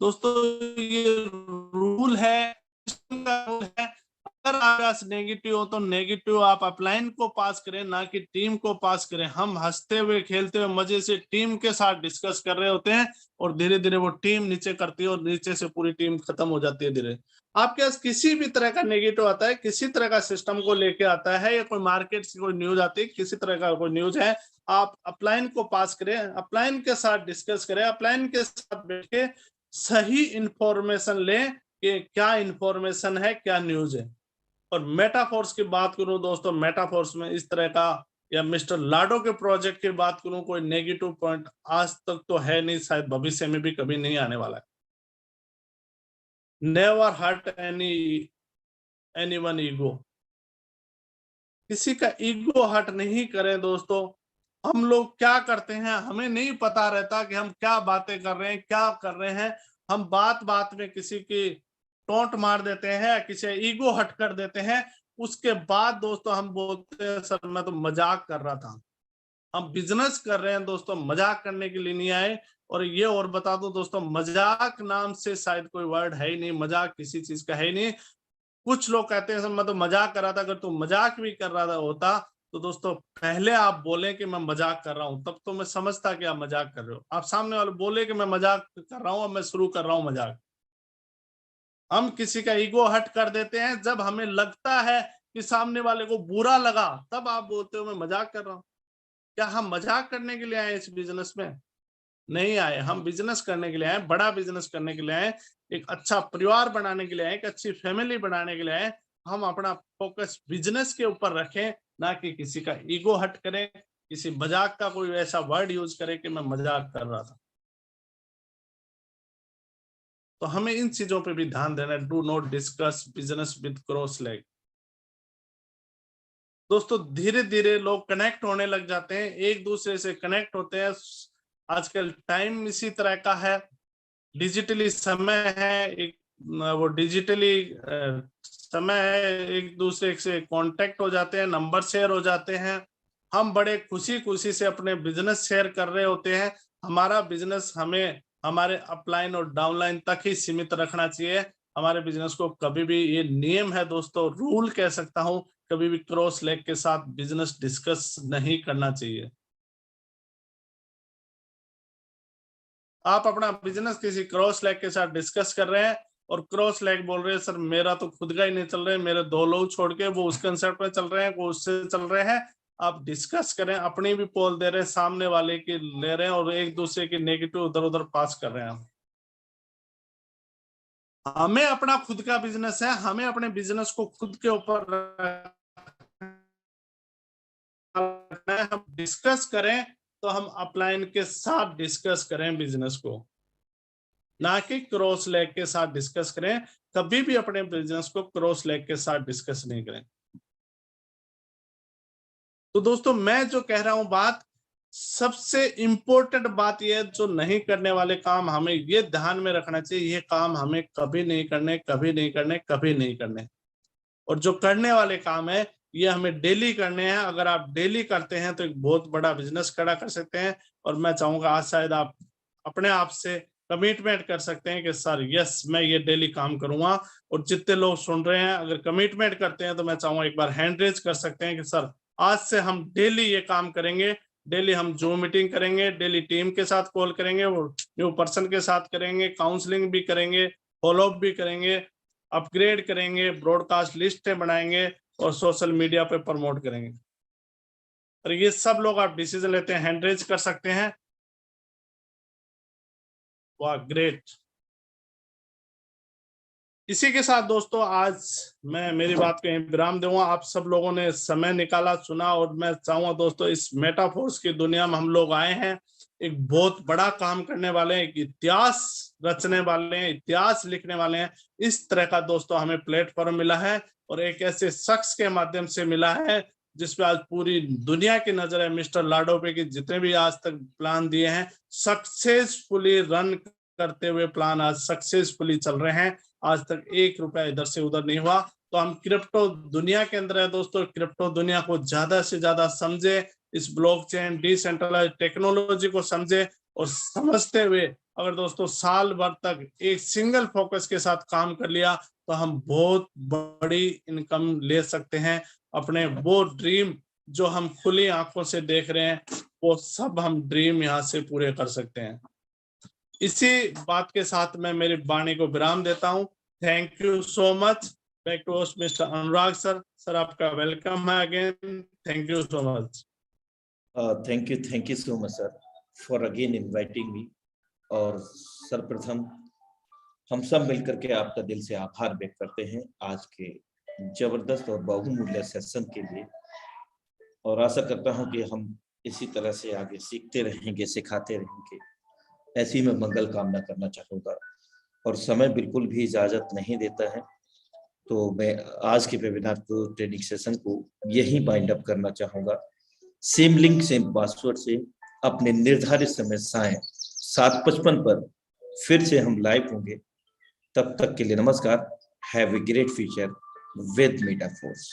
दोस्तों ये रूल है, रूल है। अगर आपके पास नेगेटिव हो तो नेगेटिव आप अपलाइन को पास करें, ना कि टीम को पास करें। हम हंसते हुए खेलते हुए मजे से टीम के साथ डिस्कस कर रहे होते हैं और धीरे धीरे वो टीम नीचे करती है और नीचे से पूरी टीम खत्म हो जाती है धीरे। आपके पास किसी भी तरह का नेगेटिव आता है, किसी तरह का सिस्टम को लेके आता है, या कोई मार्केट से कोई न्यूज आती है, किसी तरह का कोई न्यूज है, आप अपलाइन को पास करें, अपलाइन के साथ डिस्कस करें, अपलाइन के साथ बैठ के सही इंफॉर्मेशन लें कि क्या इंफॉर्मेशन है, क्या न्यूज है। और मेटाफोर्स की बात करूं दोस्तों, मेटाफोर्स में इस तरह का, या मिस्टर लाडो के प्रोजेक्ट की बात करूं, कोई नेगेटिव पॉइंट आज तक तो है नहीं, शायद भविष्य में भी कभी नहीं आने वाला है। Never hurt anyone ego. किसी का ईगो हर्ट नहीं करें दोस्तों। हम लोग क्या करते हैं, हमें नहीं पता रहता कि हम क्या बातें कर रहे हैं, क्या कर रहे हैं। हम बात बात में किसी की टोंट मार देते हैं, किसी ईगो हट कर देते हैं। उसके बाद दोस्तों हम बोलते हैं सर मैं तो मजाक कर रहा था। हम बिजनेस कर रहे हैं दोस्तों, मजाक करने के लिए नहीं आए। और ये और बता दो दोस्तों, मजाक नाम से शायद कोई वर्ड है ही नहीं, मजाक किसी चीज का है ही नहीं। कुछ लोग कहते हैं सर मैं तो मजाक कर रहा था। अगर तुम मजाक भी कर रहा होता तो दोस्तों पहले आप बोले कि मैं मजाक कर रहा हूं, तब तो मैं समझता कि आप मजाक कर रहे हो। आप सामने वाले बोले कि मैं मजाक कर रहा हूं, अब मैं शुरू कर रहा हूं मजाक। हम किसी का ईगो हट कर देते हैं जब हमें लगता है कि सामने वाले को बुरा लगा, तब आप बोलते हो मैं मजाक कर रहा हूं। क्या हम मजाक करने के लिए आए इस बिजनेस में? नहीं आए। हम बिजनेस करने के लिए आए, बड़ा बिजनेस करने के लिए आए, एक अच्छा परिवार बनाने के लिए आए, एक अच्छी फैमिली बनाने के लिए आए। हम अपना फोकस बिजनेस के ऊपर रखें, ना कि किसी का ईगो हट करें, किसी मजाक का कोई ऐसा वर्ड यूज करे कि मैं मजाक कर रहा था। तो हमें इन चीजों पे भी ध्यान देना है। Do not discuss business with cross leg. दोस्तों धीरे धीरे लोग कनेक्ट होने लग जाते हैं, एक दूसरे से कनेक्ट होते हैं। आजकल टाइम इसी तरह का है, डिजिटली समय है, एक वो डिजिटली समय है, एक दूसरे से कांटेक्ट हो जाते हैं, नंबर शेयर हो जाते हैं। हम बड़े खुशी खुशी से अपने बिजनेस शेयर कर रहे होते हैं। हमारा बिजनेस हमें हमारे अपलाइन और डाउनलाइन तक ही सीमित रखना चाहिए। हमारे बिजनेस को कभी भी, ये नियम है दोस्तों, रूल कह सकता हूं, कभी भी क्रॉस लेग के साथ बिजनेस डिस्कस नहीं करना चाहिए। आप अपना बिजनेस किसी क्रॉस लेग के साथ डिस्कस कर रहे हैं और क्रॉस लेग बोल रहे हैं सर मेरा तो खुद का ही नहीं चल रहा है, मेरे 2 लोग छोड़ के वो उस कंसेप्ट में चल रहे हैं, वो उससे चल रहे हैं। आप डिस्कस करें, अपनी भी पोल दे रहे हैं, सामने वाले की ले रहे हैं, और एक दूसरे की नेगेटिव उधर उधर पास कर रहे हैं। हमें अपना खुद का बिजनेस है, हमें अपने बिजनेस को खुद के ऊपर हम डिस्कस करें तो हम अपलाइन के साथ डिस्कस करें बिजनेस को, ना कि क्रॉस लेग के साथ डिस्कस करें। कभी भी अपने बिजनेस को क्रॉस लेग के साथ डिस्कस नहीं करें। तो दोस्तों मैं जो कह रहा हूं बात, सबसे इंपॉर्टेंट बात यह, जो नहीं करने वाले काम हमें ये ध्यान में रखना चाहिए, ये काम हमें कभी नहीं करने, कभी नहीं करने, कभी नहीं करने। और जो करने वाले काम है ये हमें डेली करने हैं। अगर आप डेली करते हैं तो एक बहुत बड़ा बिजनेस खड़ा कर सकते हैं। और मैं चाहूंगा आज शायद आप अपने आप से कमिटमेंट कर सकते हैं कि सर यस मैं ये डेली काम करूंगा। और जितने लोग सुन रहे हैं अगर कमिटमेंट करते हैं तो मैं चाहूंगा एक बार हैंड रेज कर सकते हैं कि सर आज से हम डेली ये काम करेंगे, डेली हम जूम मीटिंग करेंगे, डेली टीम के साथ कॉल करेंगे, वो न्यू पर्सन के साथ करेंगे, काउंसलिंग भी करेंगे, फॉलोअप भी करेंगे, अपग्रेड करेंगे, ब्रॉडकास्ट लिस्टें बनाएंगे और सोशल मीडिया पे प्रमोट करेंगे। और ये सब लोग आप डिसीजन लेते हैं, हैंड रेज कर सकते हैं। वाह ग्रेट। इसी के साथ दोस्तों आज मैं मेरी बात को यहीं विराम दूंगा। आप सब लोगों ने समय निकाला, सुना, और मैं चाहूंगा दोस्तों इस मेटाफोर्स की दुनिया में हम लोग आए हैं, एक बहुत बड़ा काम करने वाले हैं, एक इतिहास रचने वाले हैं, इतिहास लिखने वाले हैं। इस तरह का दोस्तों हमें प्लेटफॉर्म मिला है और एक ऐसे शख्स के माध्यम से मिला है जिसपे आज पूरी दुनिया की नजर है, मिस्टर लाडोपे की जितने भी आज तक प्लान दिए हैं सक्सेसफुली रन करते हुए प्लान आज सक्सेसफुली चल रहे हैं। आज तक 1 रुपया इधर से उधर नहीं हुआ। तो हम क्रिप्टो दुनिया के अंदर है दोस्तों, क्रिप्टो दुनिया को ज्यादा से ज्यादा समझे, इस ब्लॉकचेन डिसेंट्रलाइज्ड टेक्नोलॉजी को समझे और समझते हुए अगर दोस्तों साल भर तक एक सिंगल फोकस के साथ काम कर लिया तो हम बहुत बड़ी इनकम ले सकते हैं। अपने वो ड्रीम जो हम खुली आंखों से देख रहे हैं वो सब हम ड्रीम यहाँ से पूरे कर सकते हैं। इसी बात के साथ मैं मेरी वाणी को विराम देता हूँ। Thank you so much. Back to host mister Anurag sir. सर आपका वेलकम है again. Thank you so much. Thank you so much sir for again inviting me. और सर्वप्रथम हम सब मिलकर के आपका दिल से आभार व्यक्त करते हैं आज के जबरदस्त और बहुमूल्य सेशन के लिए, और आशा करता हूं कि हम इसी तरह से आगे सीखते रहेंगे, सिखाते रहेंगे। ऐसी मैं मंगल कामना करना चाहूँगा और समय बिल्कुल भी इजाजत नहीं देता है, तो मैं आज के वेबिनार को, ट्रेनिंग सेशन को यही बाइंड अप करना चाहूँगा। सेम लिंक सेम पासवर्ड से अपने निर्धारित समय सायं 7:55 पर फिर से हम लाइव होंगे। तब तक के लिए नमस्कार। Have a great future with metaphors.